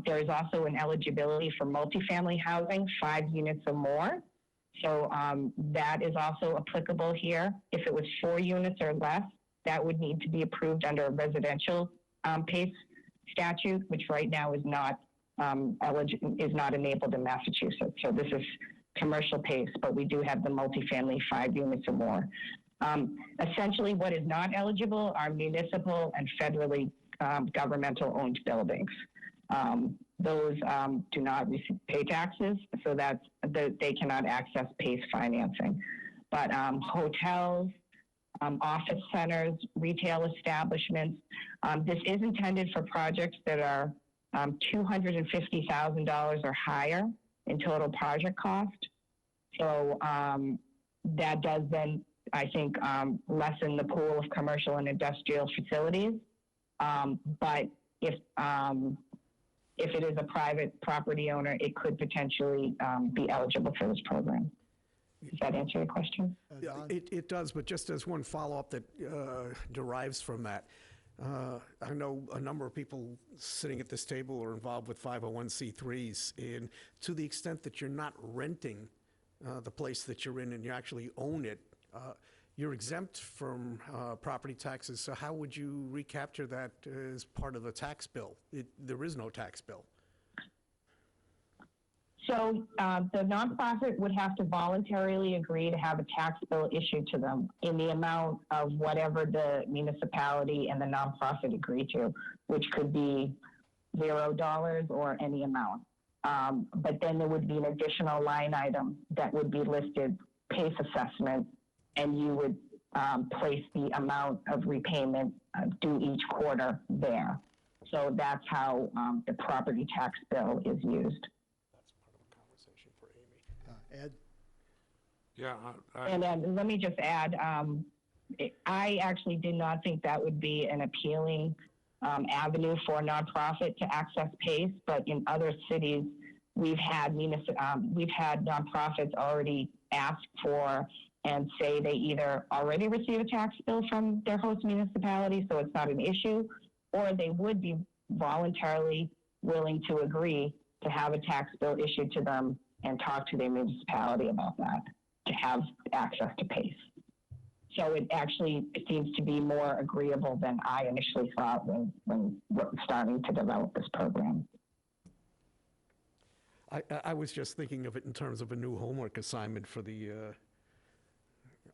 There is also an eligibility for multifamily housing, 5 units or more. So that is also applicable here. If it was 4 units or less, that would need to be approved under a residential PACE statute, which right now is not enabled in Massachusetts. So this is commercial PACE, but we do have the multifamily 5 units or more. Essentially, what is not eligible are municipal and federally governmental owned buildings. Those do not pay taxes, so they cannot access PACE financing. But hotels, office centers, retail establishments, this is intended for projects that are $250,000 or higher in total project cost. So that does then, I think, lessen the pool of commercial and industrial facilities. But if it is a private property owner, it could potentially be eligible for this program. Does that answer your question? Yeah, it does, but just as one follow-up that derives from that, I know a number of people sitting at this table are involved with 501c3s, and to the extent that you're not renting the place that you're in and you actually own it, you're exempt from property taxes. So how would you recapture that as part of the tax bill? There is no tax bill. So the nonprofit would have to voluntarily agree to have a tax bill issued to them in the amount of whatever the municipality and the nonprofit agree to, which could be $0 or any amount. But then there would be an additional line item that would be listed, PACE assessment, and you would place the amount of repayment due each quarter there. So that's how the property tax bill is used. That's part of a conversation for Amy. Ed? Yeah, And then let me just add, I actually did not think that would be an appealing avenue for a nonprofit to access PACE, but in other cities, we've had nonprofits already ask for and say they either already receive a tax bill from their host municipality, so it's not an issue, or they would be voluntarily willing to agree to have a tax bill issued to them and talk to their municipality about that, to have access to PACE. So it actually seems to be more agreeable than I initially thought when starting to develop this program. I was just thinking of it in terms of a new homework assignment for the,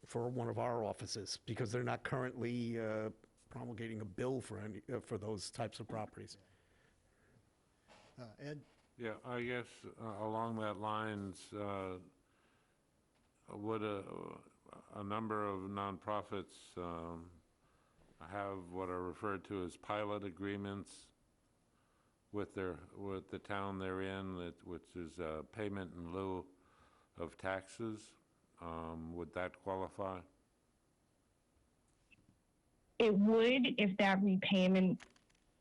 for one of our offices, because they're not currently promulgating a bill for those types of properties. Ed? yeah, I guess along that lines, would a number of nonprofits have what are referred to as pilot agreements with the town they're in, which is payment in lieu of taxes? Would that qualify? It would if that repayment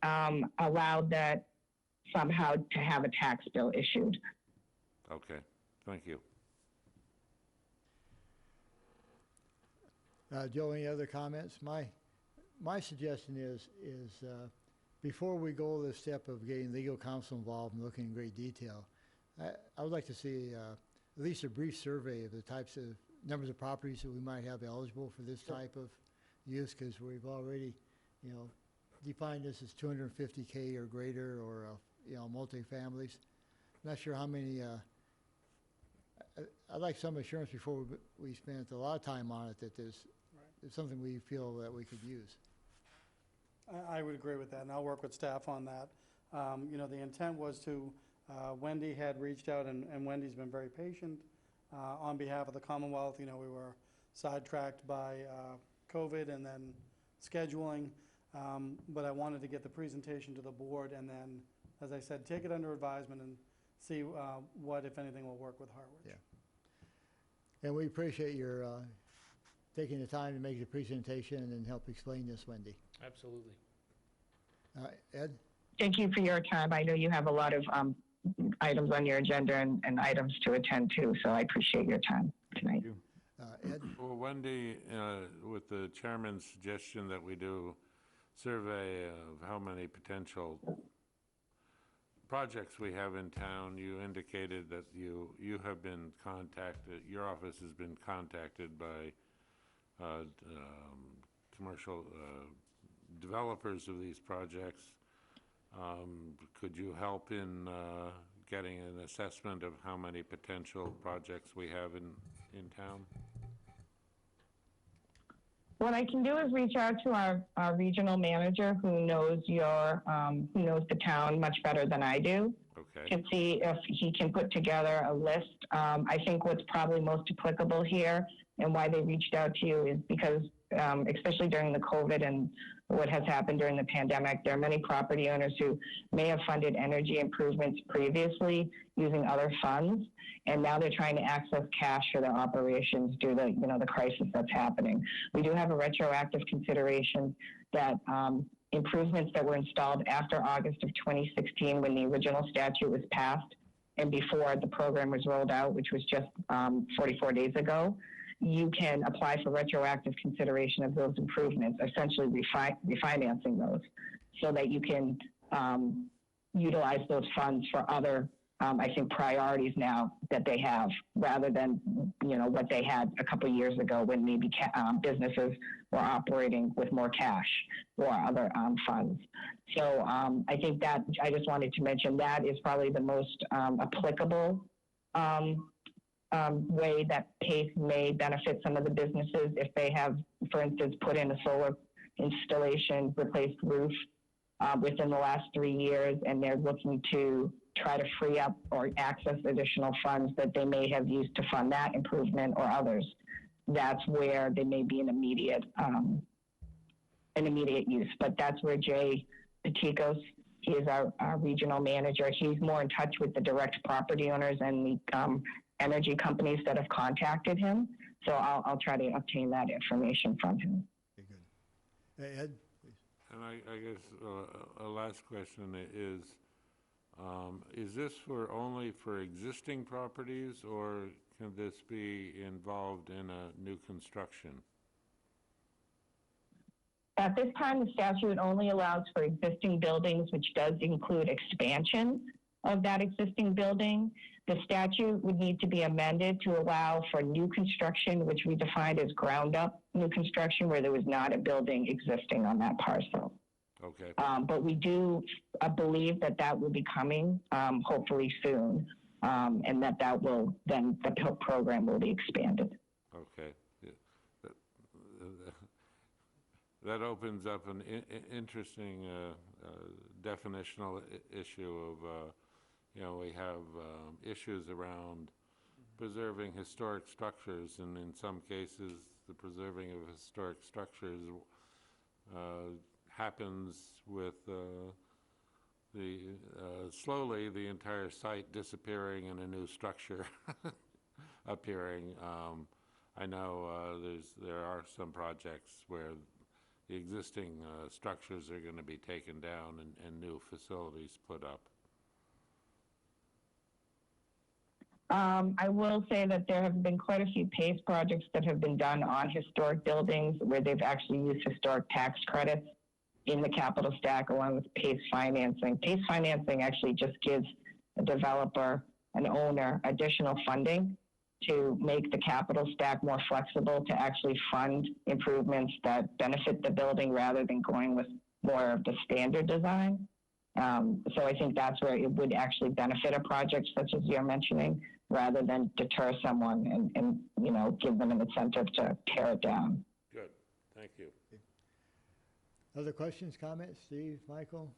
allowed that somehow to have a tax bill issued. Okay, thank you. Joe, any other comments? My suggestion is before we go the step of getting legal counsel involved and looking in great detail, I would like to see at least a brief survey of the types of numbers of properties that we might have eligible for this type of use, because we've already, defined this as 250K or greater, or multifamilies. Not sure how many. I'd like some assurance before we spend a lot of time on it that there's something we feel that we could use. I would agree with that, and I'll work with staff on that. The intent was to, Wendy had reached out, and Wendy's been very patient on behalf of the Commonwealth. We were sidetracked by COVID and then scheduling, but I wanted to get the presentation to the board, and then, as I said, take it under advisement and see what, if anything, will work with Harwich. Yeah. And we appreciate your taking the time to make the presentation and help explain this, Wendy. Absolutely. Ed? Thank you for your time. I know you have a lot of items on your agenda and items to attend to, so I appreciate your time tonight. Ed? Well, Wendy, with the chairman's suggestion that we do survey of how many potential projects we have in town, you indicated that you have been contacted, your office has been contacted by commercial developers of these projects. Could you help in getting an assessment of how many potential projects we have in town? What I can do is reach out to our regional manager who knows the town much better than I do. Okay. To see if he can put together a list. I think what's probably most applicable here and why they reached out to you is because, especially during the COVID and what has happened during the pandemic, there are many property owners who may have funded energy improvements previously using other funds, and now they're trying to access cash for their operations due to the crisis that's happening. We do have a retroactive consideration that improvements that were installed after August of 2016 when the original statute was passed and before the program was rolled out, which was just 44 days ago, you can apply for retroactive consideration of those improvements, essentially refinancing those so that you can utilize those funds for other, I think, priorities now that they have, rather than, what they had a couple of years ago when maybe businesses were operating with more cash or other funds. So I think that I just wanted to mention that is probably the most applicable way that PACE may benefit some of the businesses if they have, for instance, put in a solar installation, replaced roof within the last 3 years, and they're looking to try to free up or access additional funds that they may have used to fund that improvement or others. that's where there may be an immediate use. But that's where Jay Paticos, he is our regional manager. He's more in touch with the direct property owners and the energy companies that have contacted him. So I'll try to obtain that information from him. Okay, good. Ed, please. And I guess a last question is this only for existing properties, or can this be involved in a new construction? At this time, the statute only allows for existing buildings, which does include expansion of that existing building. The statute would need to be amended to allow for new construction, which we defined as ground-up new construction, where there was not a building existing on that parcel. Okay. But we do believe that will be coming, hopefully soon, and that will then, the program will be expanded. Okay. Yeah. That opens up an interesting definitional issue of, we have issues around preserving historic structures, and in some cases, the preserving of historic structures happens with slowly the entire site disappearing and a new structure appearing. I know there are some projects where the existing structures are going to be taken down and new facilities put up. I will say that there have been quite a few PACE projects that have been done on historic buildings where they've actually used historic tax credits in the capital stack along with PACE financing. PACE financing actually just gives a developer, an owner, additional funding to make the capital stack more flexible to actually fund improvements that benefit the building rather than going with more of the standard design. So I think that's where it would actually benefit a project such as you're mentioning, rather than deter someone and give them an incentive to tear it down. Good, thank you. Other questions, comments? Steve, Michael,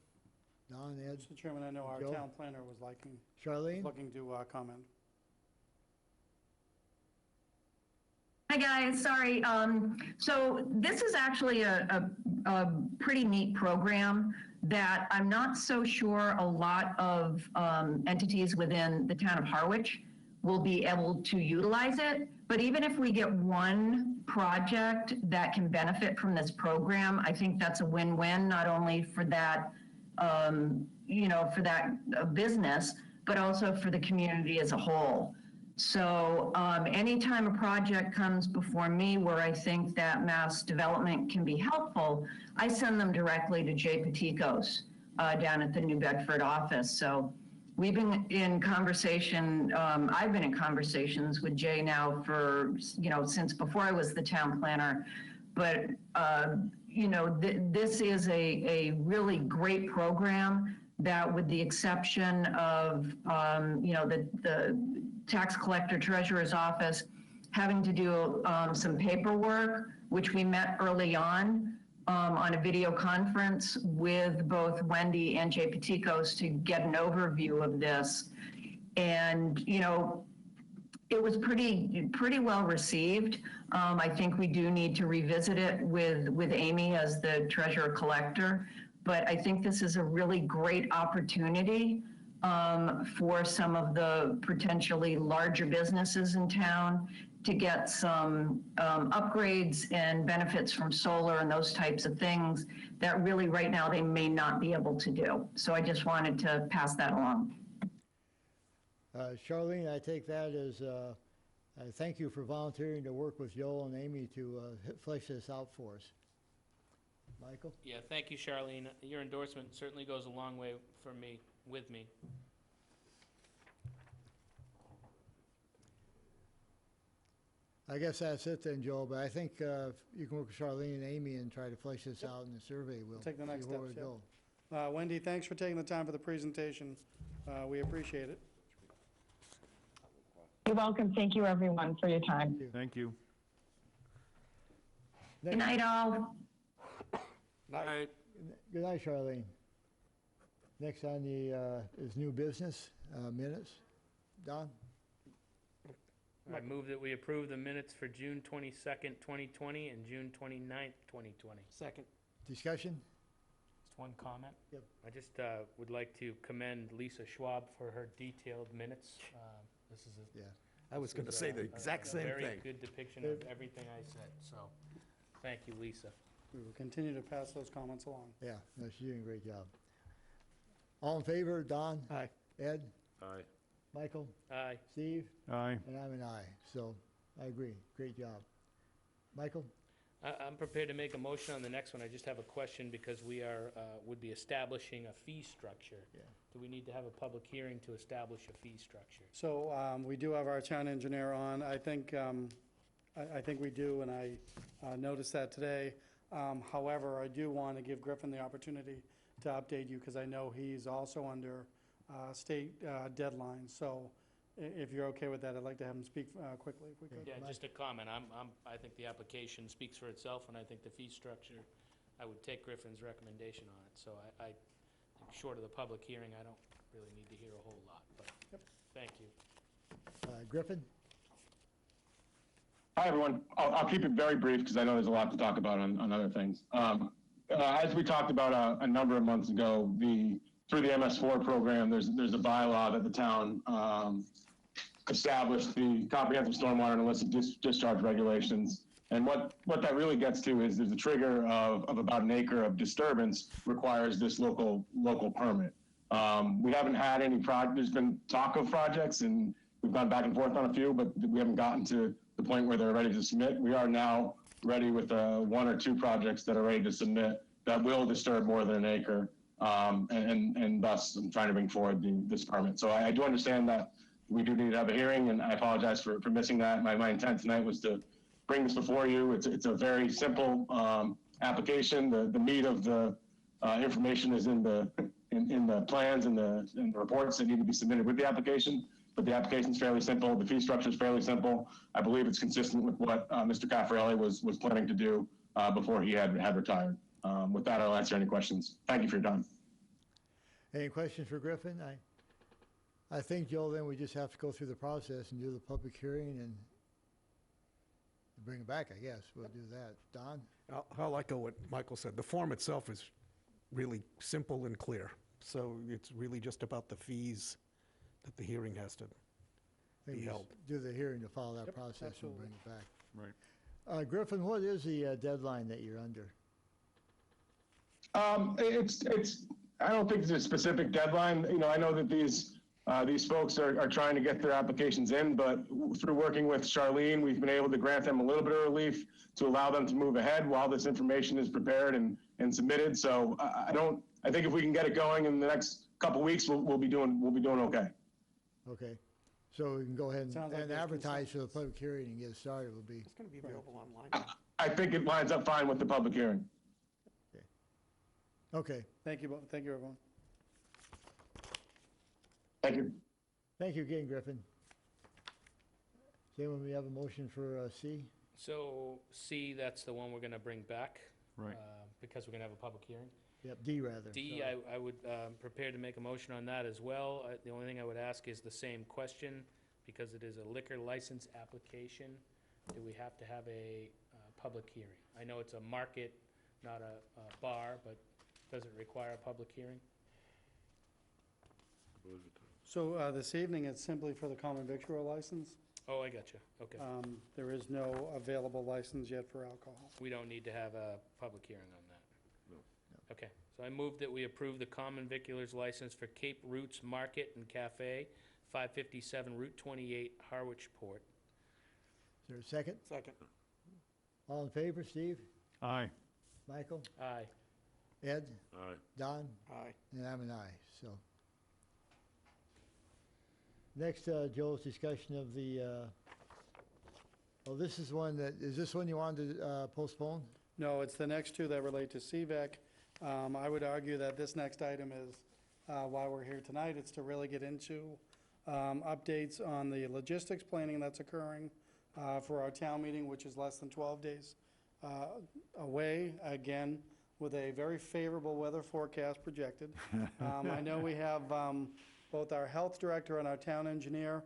Don, Ed? Mr. Chairman, I know our Joe? town planner was Charlene? looking to comment. Hi, guys. Sorry. So this is actually a pretty neat program that I'm not so sure a lot of entities within the town of Harwich will be able to utilize it. But even if we get one project that can benefit from this program, I think that's a win-win, not only for that, for that business, but also for the community as a whole. So anytime a project comes before me where I think that mass development can be helpful, I send them directly to Jay Paticos down at the New Bedford office. So we've been in conversation, I've been in conversations with Jay now for, since before I was the town planner. But, this is a really great program that, with the exception of, the tax collector treasurer's office having to do some paperwork, which we met early on a video conference with both Wendy and Jay Paticos to get an overview of this. And, it was pretty well received. I think we do need to revisit it with Amy as the treasurer collector, but I think this is a really great opportunity for some of the potentially larger businesses in town to get some upgrades and benefits from solar and those types of things that really right now they may not be able to do. So I just wanted to pass that along. Charlene, I take that as thank you for volunteering to work with Joel and Amy to flesh this out for us. Michael? Yeah, thank you, Charlene. Your endorsement certainly goes a long way for me, with me. I guess that's it then, Joel, but I think you can work with Charlene and Amy and try to flesh this out in the survey. We'll Take the next see where steps, we go. Wendy, thanks for taking the time for the presentation. We appreciate it. You're welcome. Thank you, everyone, for your time. Thank you. Good night, all. Night. Good night, Charlene. Next on the is new business minutes. Don? I move that we approve the minutes for June 22nd, 2020 and June 29th, 2020. Second. Discussion? Just one comment. Yep. I just would like to commend Lisa Schwab for her detailed minutes. This is Yeah. I was going to say the exact same a very thing. good depiction of everything I said, so thank you, Lisa. We will continue to pass those comments along. Yeah, no, she's doing a great job. All in favor, Don? Aye. Ed? Aye. Michael? Aye. Steve? Aye. And I'm an aye, so I agree. Great job. Michael? I'm prepared to make a motion on the next one. I just have a question because we are, would be establishing a fee structure. Yeah. Do we need to have a public hearing to establish a fee structure? So we do have our town engineer on. I think we do, and I noticed that today. However, I do want to give Griffin the opportunity to update you because I know he's also under state deadlines. So if you're okay with that, I'd like to have him speak quickly if we could. Yeah, just a comment. I think the application speaks for itself, and I think the fee structure, I would take Griffin's recommendation on it. So I think short of the public hearing, I don't really need to hear a whole lot, but thank you. Griffin? Hi, everyone. I'll keep it very brief because I know there's a lot to talk about on other things. As we talked about a number of months ago, through the MS4 program, there's a bylaw that the town established, the comprehensive stormwater and illicit discharge regulations. And what that really gets to is there's a trigger of about an acre of disturbance requires this local permit. We haven't had any there's been talk of projects and we've gone back and forth on a few, but we haven't gotten to the point where they're ready to submit. We are now ready with 1 or 2 projects that are ready to submit that will disturb more than an acre. And thus I'm trying to bring forward this permit. So I do understand that we do need to have a hearing, and I apologize for missing that. My intent tonight was to bring this before you. It's a very simple application. The meat of the information is in the plans and the reports that need to be submitted with the application. But the application is fairly simple. The fee structure is fairly simple. I believe it's consistent with what Mr. Caffarelli was planning to do before he had retired. With that, I'll answer any questions. Thank you for your time. Any questions for Griffin? I think, Joe, then we just have to go through the process and do the public hearing and bring it back, I guess. We'll do that. Don? I'll echo what Michael said. The form itself is really simple and clear. So it's really just about the fees that the hearing has to be held. Do the hearing to follow that process and bring it back. Right. Griffin, what is the deadline that you're under? I don't think there's a specific deadline. I know that these folks are trying to get their applications in, but through working with Charlene, we've been able to grant them a little bit of relief to allow them to move ahead while this information is prepared and submitted. So I think if we can get it going in the next couple weeks, we'll be doing okay. Okay. So we can go ahead Sounds like and there's advertise for the public hearing and get it started. Will be. It's going to be available online. I think it lines up fine with the public hearing. Okay. Thank you, thank you, everyone. Thank you. Thank you again, Griffin. Does anyone have a motion for C? So C, that's the one we're going to bring back. Right. Because we're going to have a public hearing. Yep, D rather. D, sorry. I would prepare to make a motion on that as well. The only thing I would ask is the same question, because it is a liquor license application. Do we have to have a public hearing? I know it's a market, not a bar, but does it require a public hearing? So this evening, it's simply for the common victual license. Oh, I got you. Okay. There is no available license yet for alcohol. We don't need to have a public hearing on that? No. Okay. So I move that we approve the common viculars license for Cape Roots Market and Cafe, 557 Route 28, Harwich Port. Is there a second? Second. All in favor, Steve? Aye. Michael? Aye. Ed? Aye. Don? Aye. And I'm an aye, so. Next, Joe's discussion of the, this is one that, is this one you wanted to postpone? No, it's the next two that relate to CVEC. I would argue that this next item is why we're here tonight. It's to really get into updates on the logistics planning that's occurring for our town meeting, which is less than 12 days away, again, with a very favorable weather forecast projected. I know we have both our health director and our town engineer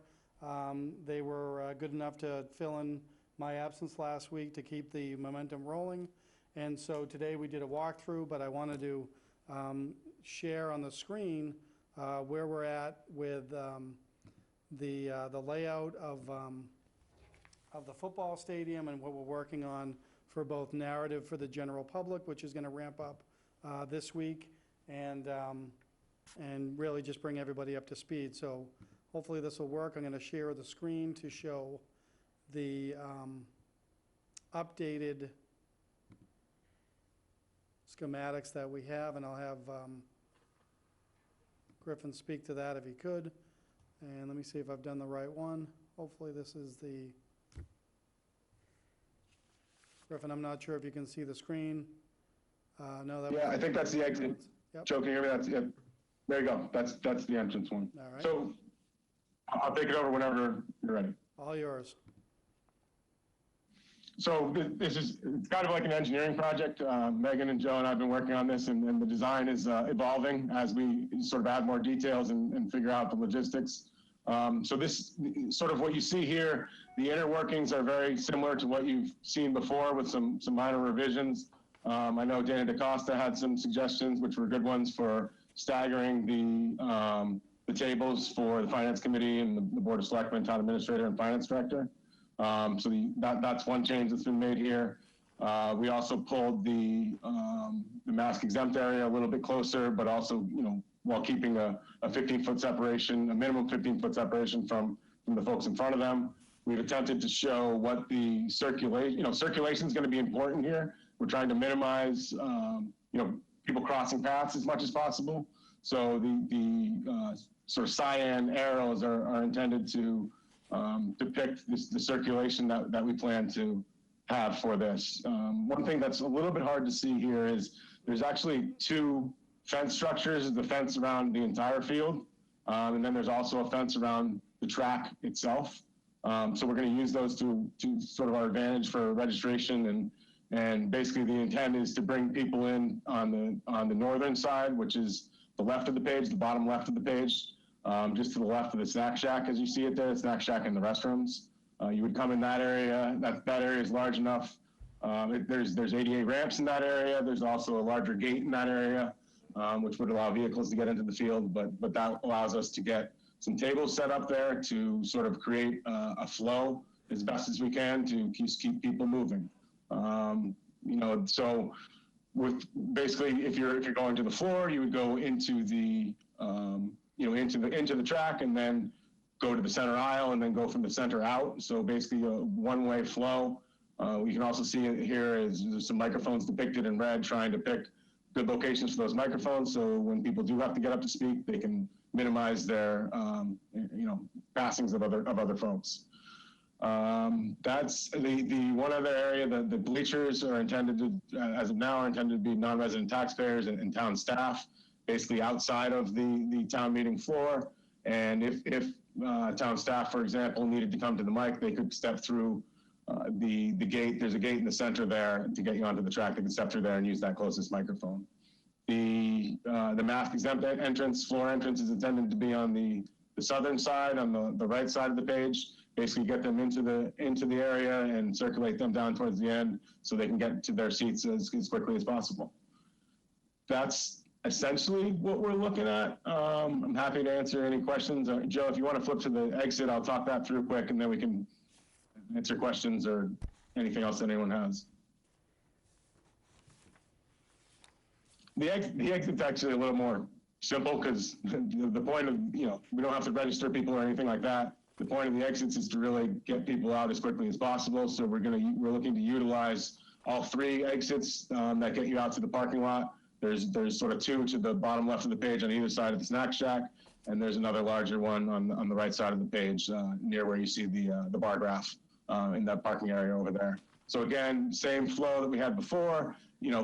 They were good enough to fill in my absence last week to keep the momentum rolling. And so today we did a walkthrough, but I wanted to share on the screen where we're at with the layout of the football stadium and what we're working on for both narrative for the general public, which is going to ramp up this week, and really just bring everybody up to speed. So hopefully this will work. I'm going to share the screen to show the updated schematics that we have, and I'll have Griffin speak to that if he could. And let me see if I've done the right one. Hopefully this is the, Griffin, I'm not sure if you can see the screen. No, that Yeah, I think that's the exit. Yep. Joe, can you hear me? That's it. There you go. That's the entrance one. All right. So I'll take it over whenever you're ready. All yours. So it's kind of like an engineering project. Megan and Joe and I have been working on this, and the design is evolving as we sort of add more details and figure out the logistics. So this sort of what you see here, the inner workings are very similar to what you've seen before with some minor revisions. I know Dana DaCosta had some suggestions, which were good ones for staggering the tables for the Finance Committee and the Board of Selectmen, Town Administrator, and Finance Director. So that's one change that's been made here. We also pulled the mask exempt area a little bit closer, but also, while keeping a 15-foot separation, a minimum 15-foot separation from the folks in front of them. We've attempted to show what the circulation, circulation is going to be important here. We're trying to minimize, people crossing paths as much as possible. So the sort of cyan arrows are intended to depict the circulation that we plan to have for this. One thing that's a little bit hard to see here is there's actually two fence structures, the fence around the entire field, and then there's also a fence around the track itself. So we're going to use those to sort of our advantage for registration, and basically the intent is to bring people in on the northern side, which is the left of the page, the bottom left of the page, just to the left of the snack shack as you see it there, the snack shack and the restrooms. You would come in that area. That area is large enough. There's 88 ramps in that area. There's also a larger gate in that area, which would allow vehicles to get into the field, but that allows us to get some tables set up there to sort of create a flow as best as we can to keep people moving. So with basically, if you're going to the floor, you would go into the into the track and then go to the center aisle and then go from the center out. So basically a one-way flow. We can also see it here is there's some microphones depicted in red trying to pick good locations for those microphones. So when people do have to get up to speak, they can minimize their, passings of other folks. That's the one other area. The bleachers are intended to, as of now, are intended to be non-resident taxpayers and town staff, basically outside of the town meeting floor. And if town staff, for example, needed to come to the mic, they could step through the gate. There's a gate in the center there to get you onto the track. They can step through there and use that closest microphone. The mask exempt entrance, floor entrance, is intended to be on the southern side, on the right side of the page. Basically get them into the area and circulate them down towards the end so they can get to their seats as quickly as possible. That's essentially what we're looking at. I'm happy to answer any questions. Joe, if you want to flip to the exit, I'll talk that through quick and then we can answer questions or anything else that anyone has. The exit's actually a little more simple because the point of, we don't have to register people or anything like that. The point of the exits is to really get people out as quickly as possible. So we're looking to utilize all three exits that get you out to the parking lot. There's sort of two to the bottom left of the page on either side of the snack shack, and there's another larger one on the right side of the page near where you see the bar graph in that parking area over there. So again, same flow that we had before,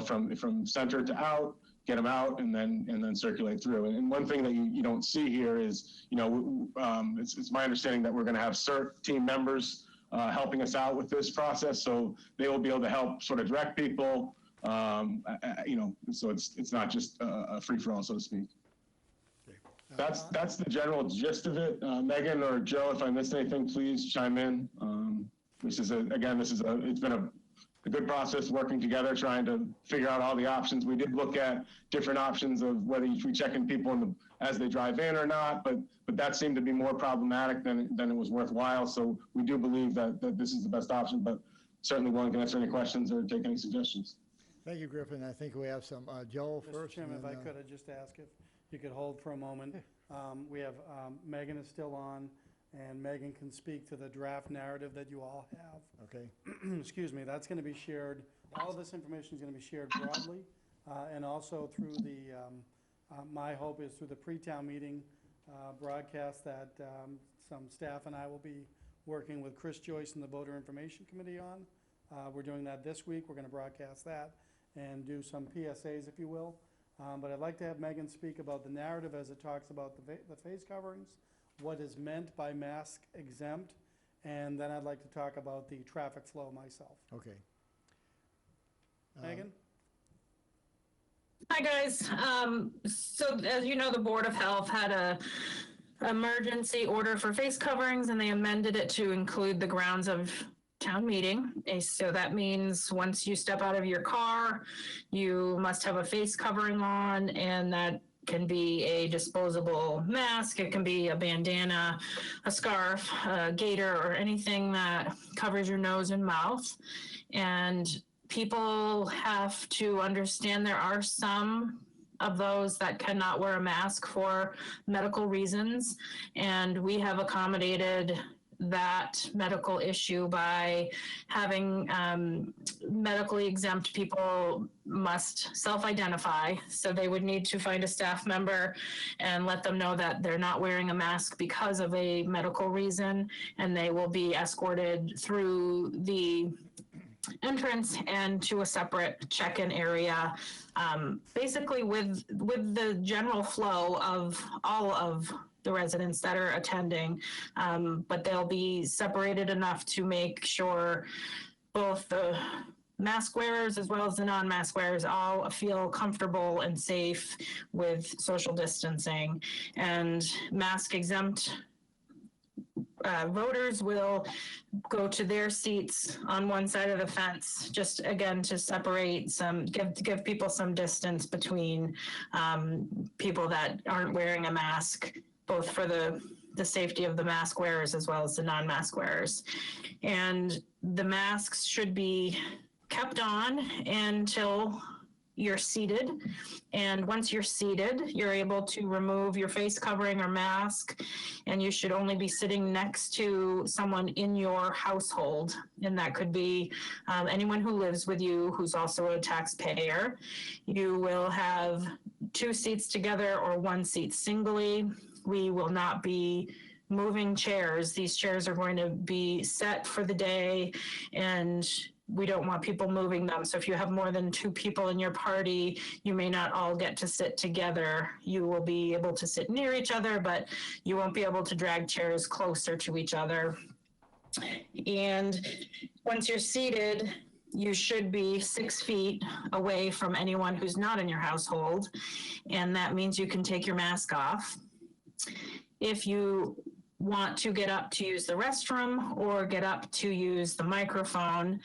from center to out, get them out and then circulate through. And one thing that you don't see here is, it's my understanding that we're going to have CERT team members helping us out with this process. So they will be able to help sort of direct people, so it's not just a free for all, so to speak. That's the general gist of it. Megan or Joe, if I missed anything, please chime in. It's been a good process working together, trying to figure out all the options. We did look at different options of whether we check in people as they drive in or not, but that seemed to be more problematic than it was worthwhile. So we do believe that this is the best option, but certainly willing to answer any questions or take any suggestions. Thank you, Griffin. I think we have some, Joe first. Mr. Chairman, if I could, I'd just ask if you could hold for a moment. We have, Megan is still on, and Megan can speak to the draft narrative that you all have. Okay. Excuse me, that's gonna be shared, all of this information is gonna be shared broadly, and also through the, my hope is through the pre-town meeting broadcast that some staff and I will be working with Chris Joyce and the Voter Information Committee on. We're doing that this week. We're gonna broadcast that and do some PSAs, if you will. But I'd like to have Megan speak about the narrative as it talks about the face coverings, what is meant by mask exempt, and then I'd like to talk about the traffic flow myself. Okay. Megan? Hi, guys. So as you know, the Board of Health had a emergency order for face coverings, and they amended it to include the grounds of town meeting. So that means once you step out of your car, you must have a face covering on, and that can be a disposable mask, it can be a bandana, a scarf, a gaiter, or anything that covers your nose and mouth. And people have to understand there are some of those that cannot wear a mask for medical reasons, and we have accommodated that medical issue by having medically exempt people must self-identify. So they would need to find a staff member and let them know that they're not wearing a mask because of a medical reason, and they will be escorted through the entrance and to a separate check-in area, basically with the general flow of all of the residents that are attending, but they'll be separated enough to make sure both the mask wearers as well as the non-mask wearers all feel comfortable and safe with social distancing. And mask exempt voters will go to their seats on one side of the fence, just again to separate give people some distance between people that aren't wearing a mask, both for the safety of the mask wearers as well as the non-mask wearers. And the masks should be kept on until you're seated. And once you're seated, you're able to remove your face covering or mask, and you should only be sitting next to someone in your household. And that could be anyone who lives with you who's also a taxpayer. You will have 2 seats together or 1 seat singly. We will not be moving chairs. These chairs are going to be set for the day, and we don't want people moving them. So if you have more than 2 people in your party, you may not all get to sit together. You will be able to sit near each other, but you won't be able to drag chairs closer to each other. And once you're seated, you should be 6 feet away from anyone who's not in your household. And that means you can take your mask off. If you want to get up to use the restroom or get up to use the microphone,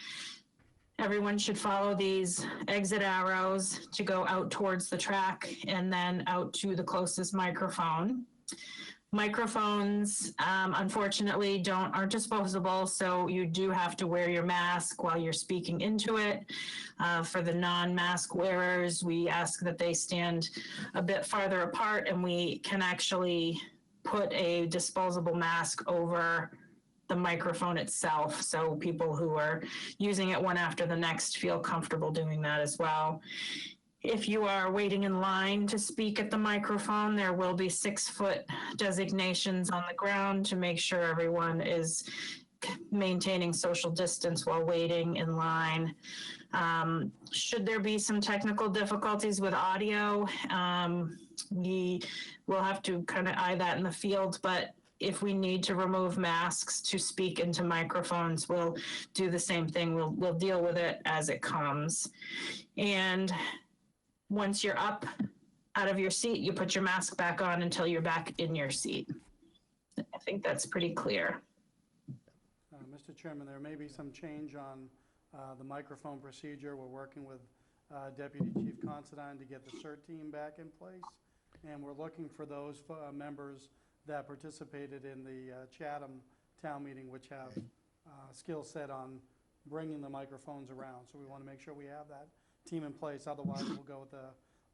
everyone should follow these exit arrows to go out towards the track and then out to the closest microphone. Microphones, unfortunately, aren't disposable, so you do have to wear your mask while you're speaking into it. For the non-mask wearers, we ask that they stand a bit farther apart, and we can actually put a disposable mask over the microphone itself, so people who are using it one after the next feel comfortable doing that as well. If you are waiting in line to speak at the microphone, there will be 6-foot designations on the ground to make sure everyone is maintaining social distance while waiting in line. Should there be some technical difficulties with audio, we will have to kind of eye that in the field, but if we need to remove masks to speak into microphones, we'll do the same thing. We'll deal with it as it comes. And once you're up out of your seat, you put your mask back on until you're back in your seat. I think that's pretty clear. Mr. Chairman, there may be some change on the microphone procedure. We're working with Deputy Chief Considine to get the CERT team back in place. And we're looking for those members that participated in the Chatham town meeting, which have skill set on bringing the microphones around. So we want to make sure we have that team in place. Otherwise, we'll go with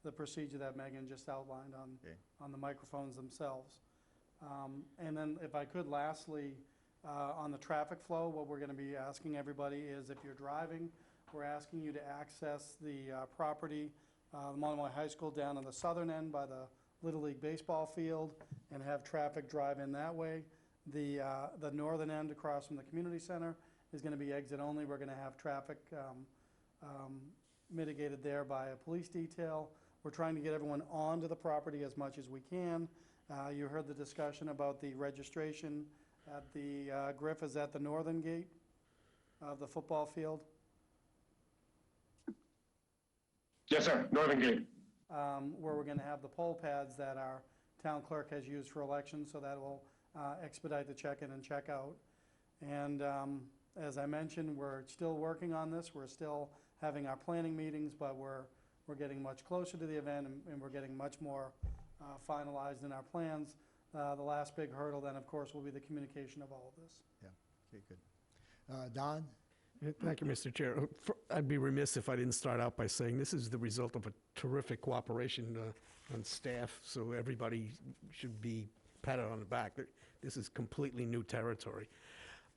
the procedure that Megan just outlined on the microphones themselves. And then if I could, lastly, on the traffic flow, what we're going to be asking everybody is if you're driving, we're asking you to access the property, the Monomoy High School down on the southern end by the Little League baseball field, and have traffic drive in that way. The northern end across from the community center is going to be exit only. We're going to have traffic mitigated there by a police detail. We're trying to get everyone onto the property as much as we can. You heard the discussion about the registration at the Griff is at the northern gate of the football field. Yes, sir, northern gate. Where we're going to have the poll pads that our town clerk has used for elections, so that will expedite the check-in and check-out. And as I mentioned, we're still working on this. We're still having our planning meetings, but we're getting much closer to the event, and we're getting much more finalized in our plans. The last big hurdle then, of course, will be the communication of all of this. Yeah, okay, good. Don? Thank you, Mr. Chair. I'd be remiss if I didn't start out by saying this is the result of a terrific cooperation on staff, so everybody should be patted on the back. This is completely new territory.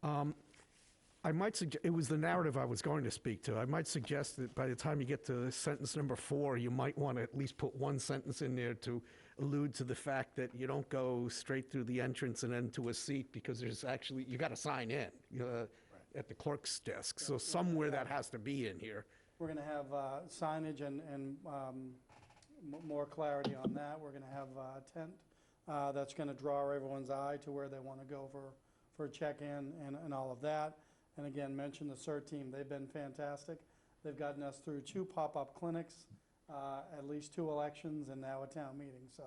I might suggest, it was the narrative I was going to speak to. I might suggest that by the time you get to sentence number 4, you might want to at least put one sentence in there to allude to the fact that you don't go straight through the entrance and then to a seat, because there's actually, you got to sign in at the clerk's desk. So somewhere that has to be in here. We're going to have signage and more clarity on that. We're going to have a tent that's going to draw everyone's eye to where they want to go for check-in and all of that. And again, mention the CERT team. They've been fantastic. They've gotten us through 2 pop-up clinics, at least 2 elections, and now a town meeting. So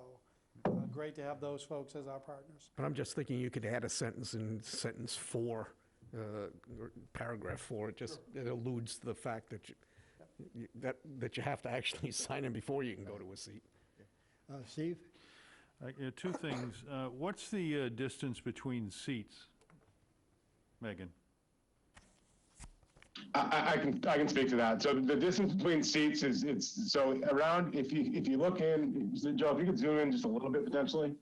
great to have those folks as our partners. But I'm just thinking you could add a sentence in sentence 4, or paragraph 4. It alludes to the fact that that you have to actually sign in before you can go to a seat. Steve? 2 things. What's the distance between seats, Megan? I can speak to that. So the distance between seats it's so around, if you look in, Joe, if you could zoom in just a little bit potentially.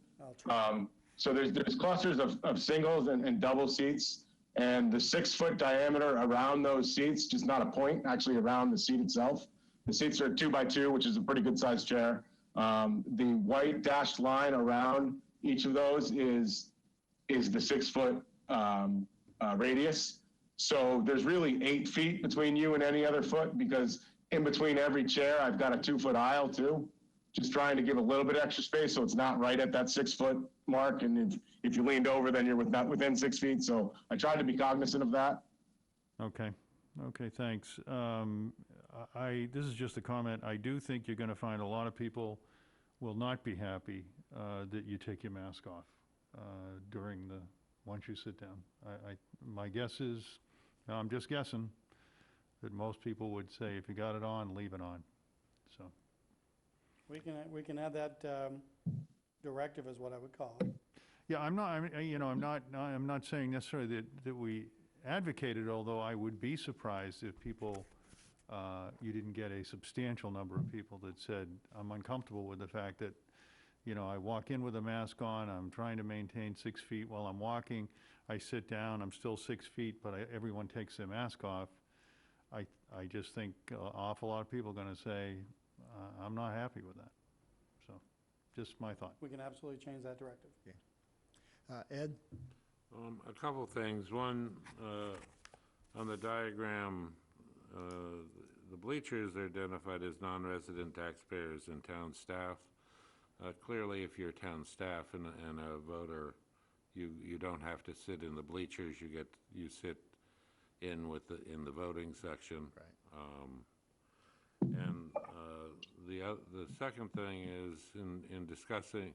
So there's clusters of singles and double seats, and the 6-foot diameter around those seats, just not a point, actually around the seat itself. The seats are 2x2, which is a pretty good sized chair. The white dashed line around each of those is the 6-foot radius. So there's really 8 feet between you and any other foot, because in between every chair, I've got a 2-foot aisle too, just trying to give a little bit extra space so it's not right at that 6-foot mark. And if you leaned over, then you're not within 6 feet. So I tried to be cognizant of that. Okay, thanks. This is just a comment. I do think you're going to find a lot of people will not be happy that you take your mask off once you sit down. My guess is, I'm just guessing, that most people would say if you got it on, leave it on. So we can add that directive, is what I would call it. yeah, I'm not saying necessarily that we advocate it, although I would be surprised if people you didn't get a substantial number of people that said, I'm uncomfortable with the fact that I walk in with a mask on, I'm trying to maintain 6 feet while I'm walking, I sit down, I'm still 6 feet, but everyone takes their mask off. I just think an awful lot of people are going to say, I'm not happy with that. So, just my thought. We can absolutely change that directive. Okay. Ed? A couple things. One, on the diagram, the bleachers are identified as non-resident taxpayers and town staff. Clearly, if you're town staff and a voter, you don't have to sit in the bleachers. You sit in the voting section. Right. And the second thing is in discussing,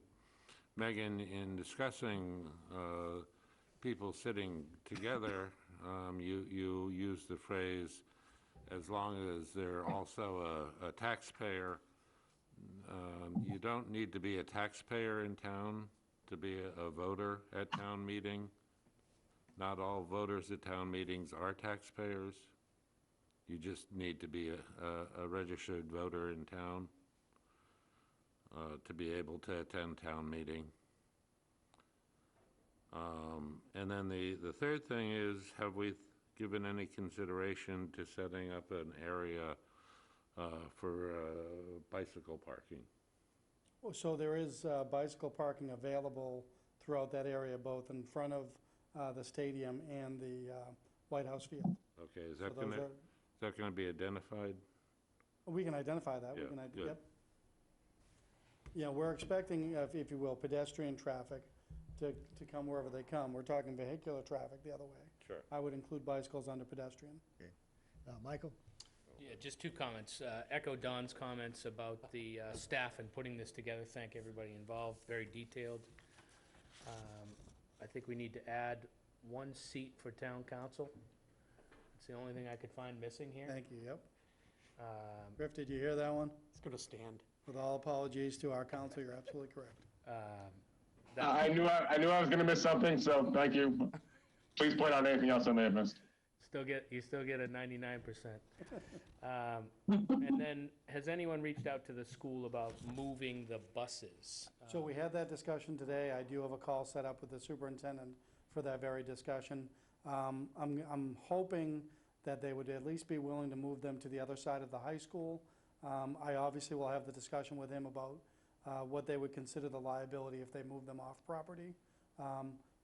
Megan, in discussing people sitting together, you use the phrase, as long as they're also a taxpayer. You don't need to be a taxpayer in town to be a voter at town meeting. Not all voters at town meetings are taxpayers. You just need to be a registered voter in town to be able to attend town meeting. And then the third thing is, have we given any consideration to setting up an area for bicycle parking? So there is bicycle parking available throughout that area, both in front of the stadium and the White House field. Okay, is So that those gonna, are- is that gonna be identified? We can identify that. We Yeah, can good. Yep. Yeah, we're expecting, if you will, pedestrian traffic to come wherever they come. We're talking vehicular traffic the other way. Sure. I would include bicycles under pedestrian. Michael? Yeah, just two comments. Echo Don's comments about the staff and putting this together. Thank everybody involved, very detailed. I think we need to add one seat for town council. It's the only thing I could find missing here. Thank you, yep. Griff, did you hear that one? It's going to stand. With all apologies to our council, you're absolutely correct. I knew I was going to miss something, so thank you. Please point out anything else I may have missed. You still get a 99%. And then, has anyone reached out to the school about moving the buses? So we had that discussion today. I do have a call set up with the superintendent for that very discussion. I'm hoping that they would at least be willing to move them to the other side of the high school. I obviously will have the discussion with him about what they would consider the liability if they move them off property.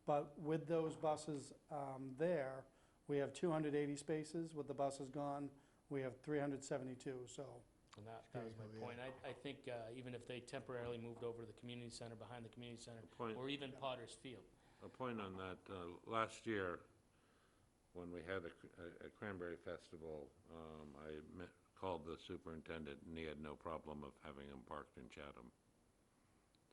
But with those buses there, we have 280 spaces. With the buses gone, we have 372, so. And that was my point. I think even if they temporarily moved over to the community center, behind the community center, or even Potter's Field. A point on that, last year, when we had a Cranberry Festival, called the superintendent, and he had no problem of having them parked in Chatham.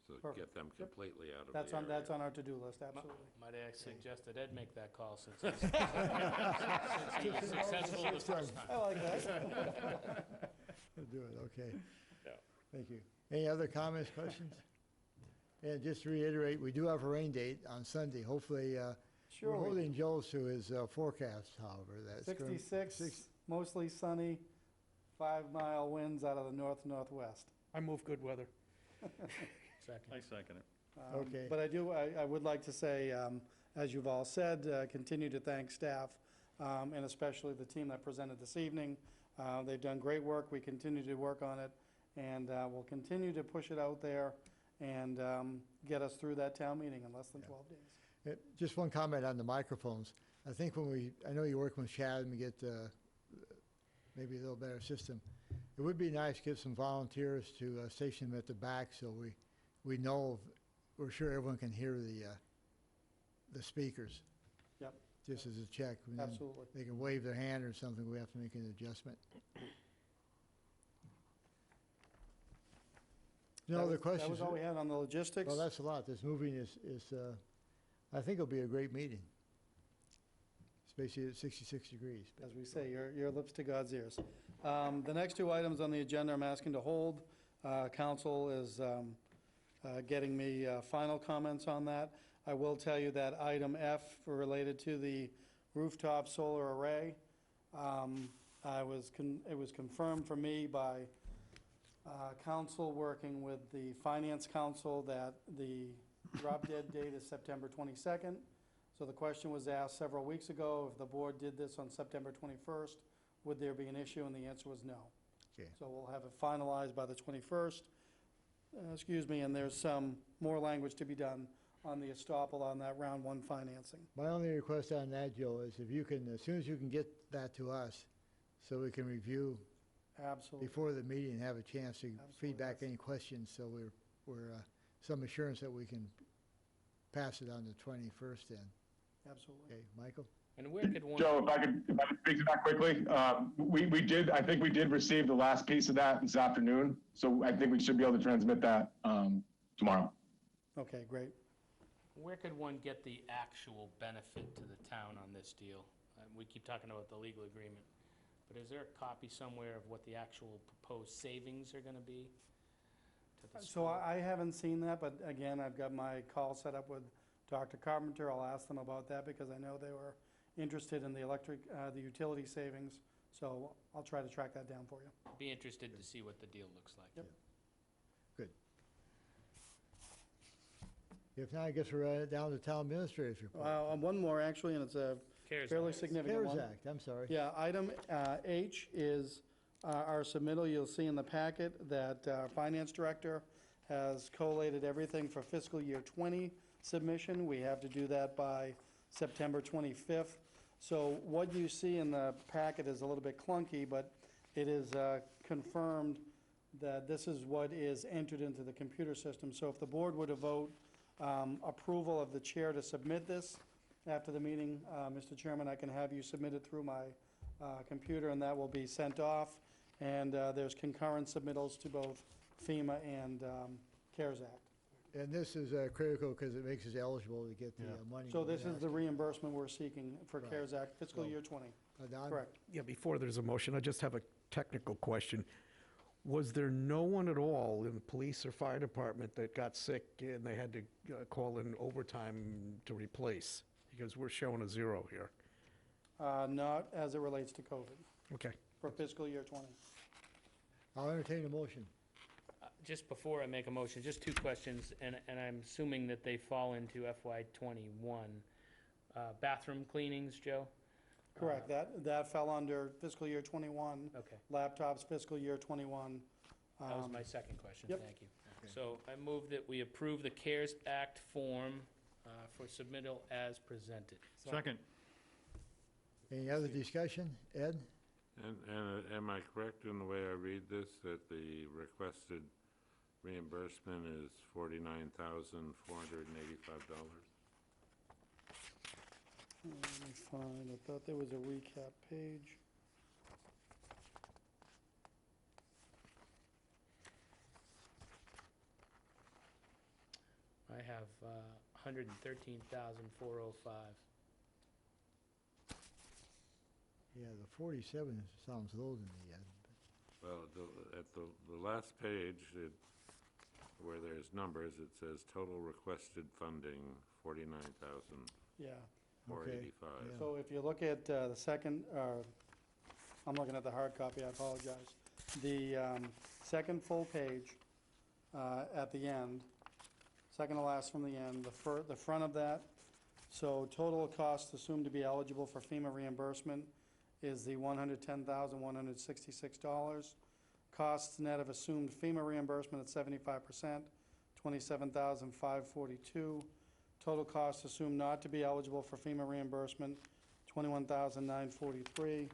So Perfect. get them Yep. completely out of the area. That's on our to-do list, absolutely. Might I suggest that Ed make that call since he's since he was successful the first time. I like that. We'll do it, okay. Yeah. Thank you. Any other comments, questions? And just to reiterate, we do have a rain date on Sunday. Hopefully, Sure we're we do. holding Joel to his forecast, however. That's gonna- 66, mostly sunny, 5-mile winds out of the north-northwest. I move good weather. Second. I second it. Okay. But I would like to say, as you've all said, continue to thank staff, and especially the team that presented this evening. They've done great work. We continue to work on it, and we'll continue to push it out there and get us through that town meeting in less than 12 days. Just one comment on the microphones. I think I know you're working with Chad and get maybe a little better system. It would be nice to get some volunteers to station them at the back so we know, we're sure everyone can hear the speakers. Yep. Just as a check. And then Absolutely. They can wave their hand or something, we have to make an adjustment. No other questions? That was all we had on the logistics. Well, that's a lot. This moving is I think it'll be a great meeting, especially at 66 degrees. As we say, your lips to God's ears. The next two items on the agenda I'm asking to hold. Council is getting me final comments on that. I will tell you that item F related to the rooftop solar array, it was confirmed for me by council working with the finance council that the drop dead date is September 22nd. So the question was asked several weeks ago, if the board did this on September 21st, would there be an issue? And the answer was no. Okay. So we'll have it finalized by the 21st. And there's some more language to be done on the estoppel on that round one financing. My only request on that, Joe, is if you can, as soon as you can get that to us, so we can review Absolutely. before the meeting and have a chance to feedback any questions, so we're some assurance that we can pass it on the 21st then. Absolutely. Okay, Michael? And where could one? Joe, if I could speak to that quickly, I think we did receive the last piece of that this afternoon. So I think we should be able to transmit that tomorrow. Okay, great. Where could one get the actual benefit to the town on this deal? We keep talking about the legal agreement, but is there a copy somewhere of what the actual proposed savings are gonna be? To the So school? I haven't seen that, but again, I've got my call set up with Dr. Carpenter. I'll ask them about that because I know they were interested in the the utility savings. So I'll try to track that down for you. Be interested to see what the deal looks like. Yep. Good. If not, I guess we're down to town administrator's report. One more actually, and it's a CARES fairly Act. significant CARES one. Act, I'm sorry. Yeah, item H is our submittal. You'll see in the packet that our finance director has collated everything for fiscal year 20 submission. We have to do that by September 25th. So what you see in the packet is a little bit clunky, but it is confirmed that this is what is entered into the computer system. So if the board were to vote approval of the chair to submit this after the meeting, Mr. Chairman, I can have you submit it through my computer, and that will be sent off. And there's concurrent submittals to both FEMA and CARES Act. And this is critical because it makes us eligible to get the money. So we're this is the asking. reimbursement we're seeking for Right. CARES Act fiscal So- year 20. Don? Correct. Yeah, before there's a motion, I just have a technical question. Was there no one at all in the police or fire department that got sick and they had to call in overtime to replace? Because we're showing a 0 here. Not as it relates to COVID Okay. for fiscal year 20. I'll entertain a motion. Just before I make a motion, just two questions, and I'm assuming that they fall into FY '21. Bathroom cleanings, Joe? Correct. That fell under fiscal year 21. Okay. Laptops fiscal year 21. That was my second question, yep. thank you. So I move that we approve the CARES Act form for submittal as presented. Second. Any other discussion? Ed? And am I correct in the way I read this, that the requested reimbursement is $49,485? Let me find, I thought there was a recap page. I have $113,405. Yeah, the 47 sounds low to me, Ed. Well, at the last page, where there's numbers, it says total requested funding, Yeah. $49,485. yeah. So if you look at the second, I'm looking at the hard copy, I apologize. The second full page at the end, second to last from the end, the front of that. So total costs assumed to be eligible for FEMA reimbursement is the $110,166. Costs net of assumed FEMA reimbursement at 75%, $27,542. Total costs assumed not to be eligible for FEMA reimbursement, $21,943.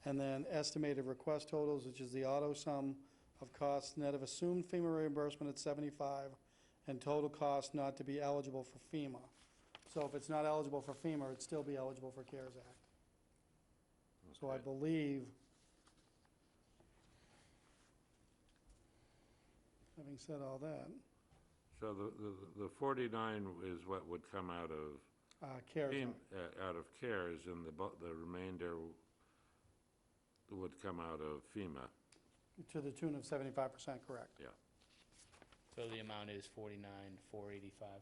And then estimated request totals, which is the auto sum of costs net of assumed FEMA reimbursement at 75, and total cost not to be eligible for FEMA. So if it's not eligible for FEMA, it'd still be eligible for CARES Act. So I believe, having said all that, So the 49 is what would come out of CARES out of CARES, and the remainder would come out of FEMA. to the tune of 75%, correct? Yeah. So the amount is $49,485.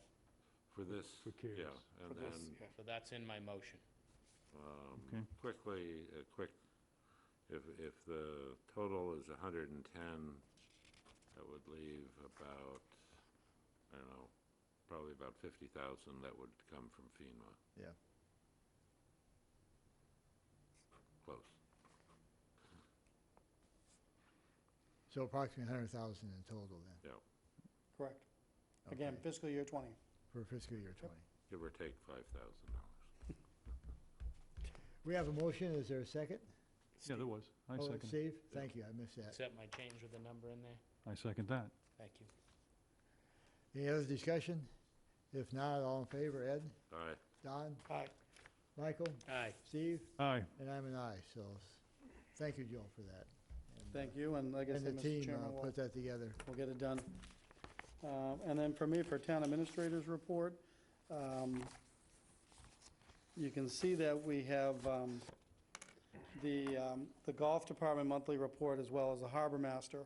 For this, For CARES. yeah, and For this, then so that's in my motion. Okay. quickly, if the total is 110, that would leave about, I don't know, probably about 50,000 that would come from FEMA. Yeah. Close. So approximately 100,000 in total then, Yeah, Correct. Again, Okay. fiscal year 20. for fiscal year 20. give or take $5,000. We have a motion, is there a second? Yeah, there was. I Oh, second. Steve, thank you, I missed that. Accept my change with the number in there? I second that. Thank you. Any other discussion? If not, all in favor, Ed? Aye. Don? Aye. Michael? Aye. Steve? Aye. And I'm an aye, so thank you, Joe, for that. And, Thank you, and like I And said, the Mr. team Chairman, put that together. we'll get it done. And then for me, for Town Administrator's Report, you can see that we have the Golf Department Monthly Report as well as the Harbor Master.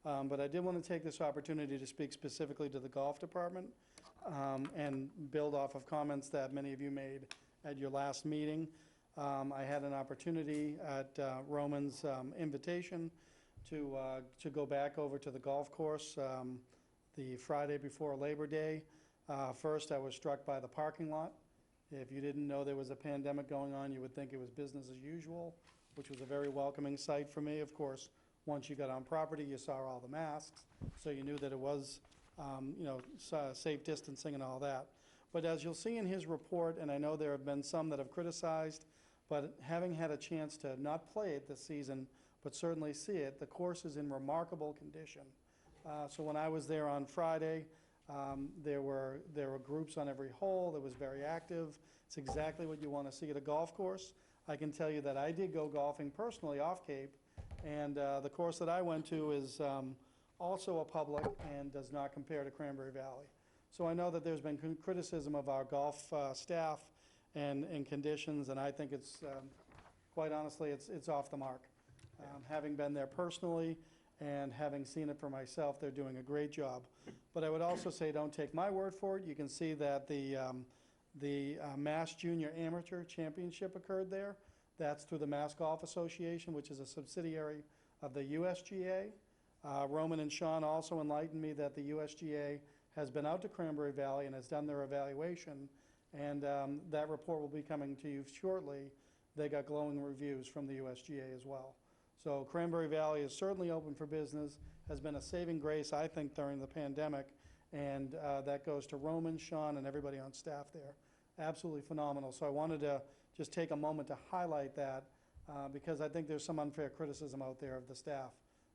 But I did want to take this opportunity to speak specifically to the Golf Department and build off of comments that many of you made at your last meeting. I had an opportunity at Roman's invitation to go back over to the golf course the Friday before Labor Day. First, I was struck by the parking lot. If you didn't know there was a pandemic going on, you would think it was business as usual, which was a very welcoming sight for me. Of course, once you got on property, you saw all the masks, so you knew that it was, safe distancing and all that. But as you'll see in his report, and I know there have been some that have criticized, but having had a chance to not play it this season, but certainly see it, the course is in remarkable condition. So when I was there on Friday, there were groups on every hole. It was very active. It's exactly what you want to see at a golf course. I can tell you that I did go golfing personally off Cape, and the course that I went to is also a public and does not compare to Cranberry Valley. So I know that there's been criticism of our golf staff and conditions, and I think it's, quite honestly, it's off the mark. Having been there personally and having seen it for myself, they're doing a great job. But I would also say, don't take my word for it. You can see that the Mass Junior Amateur Championship occurred there. That's through the Mass Golf Association, which is a subsidiary of the USGA. Roman and Sean also enlightened me that the USGA has been out to Cranberry Valley and has done their evaluation, and that report will be coming to you shortly. They got glowing reviews from the USGA as well. So Cranberry Valley is certainly open for business, has been a saving grace, I think, during the pandemic, and that goes to Roman, Sean, and everybody on staff there. Absolutely phenomenal. So I wanted to just take a moment to highlight that because I think there's some unfair criticism out there of the staff,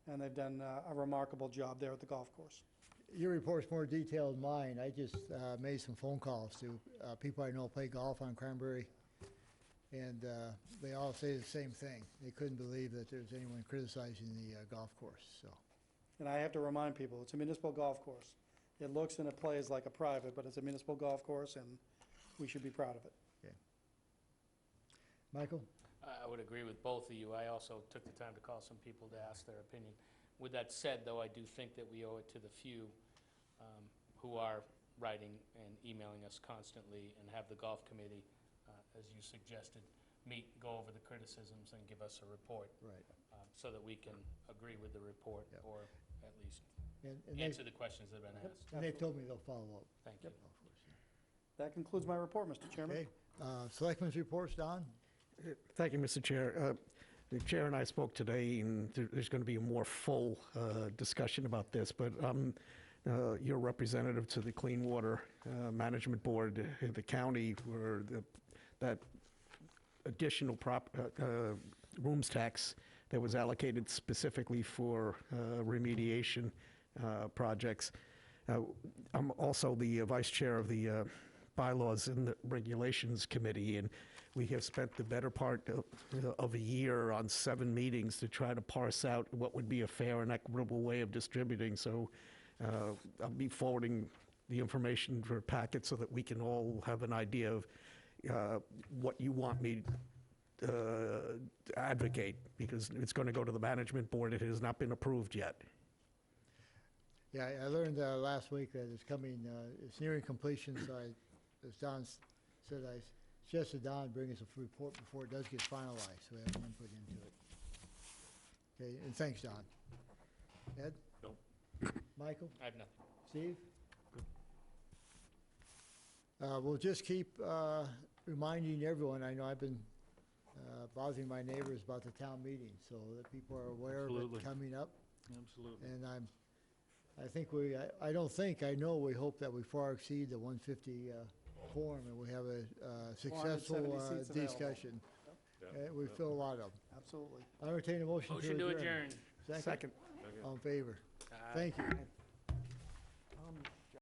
and they've done a remarkable job there at the golf course. Your report's more detailed than mine. I just made some phone calls to people I know play golf on Cranberry, and they all say the same thing. They couldn't believe that there's anyone criticizing the golf course, so. And I have to remind people, it's a municipal golf course. It looks and it plays like a private, but it's a municipal golf course, and we should be proud of it. Okay. Michael? I would agree with both of you. I also took the time to call some people to ask their opinion. With that said, though, I do think that we owe it to the few who are writing and emailing us constantly and have the golf committee, as you suggested, meet, go over the criticisms and give us a report. Right. So that we can agree with the report or at least And answer the questions that have been asked. And they've told me they'll follow up. Thank you. That concludes my report, Mr. Chairman. Okay. Selectmen's reports, Don? Thank you, Mr. Chair. The chair and I spoke today, and there's going to be a more full discussion about this, but your representative to the Clean Water Management Board in the county, where that additional rooms tax that was allocated specifically for remediation projects. I'm also the vice chair of the Bylaws and the Regulations Committee, and we have spent the better part of a year on 7 meetings to try to parse out what would be a fair and equitable way of distributing. So I'll be forwarding the information for a packet so that we can all have an idea of what you want me to advocate, because it's going to go to the management board. It has not been approved yet. Yeah, I learned last week that it's coming, it's nearing completion, so as Don said, I suggested Don bring us a report before it does get finalized, so we have input into it. Okay, and thanks, Don. Ed? No. Michael? I have nothing. Steve? We'll just keep reminding everyone, I know I've been bothering my neighbors about the town meeting, so that people are aware of it coming up. Absolutely. And I know we hope that we far exceed the 150 quorum and we have a successful 470 seats discussion. We fill a lot of them. Absolutely. I entertain a motion to adjourn. Motion to adjourn. Second. All in favor. Thank you.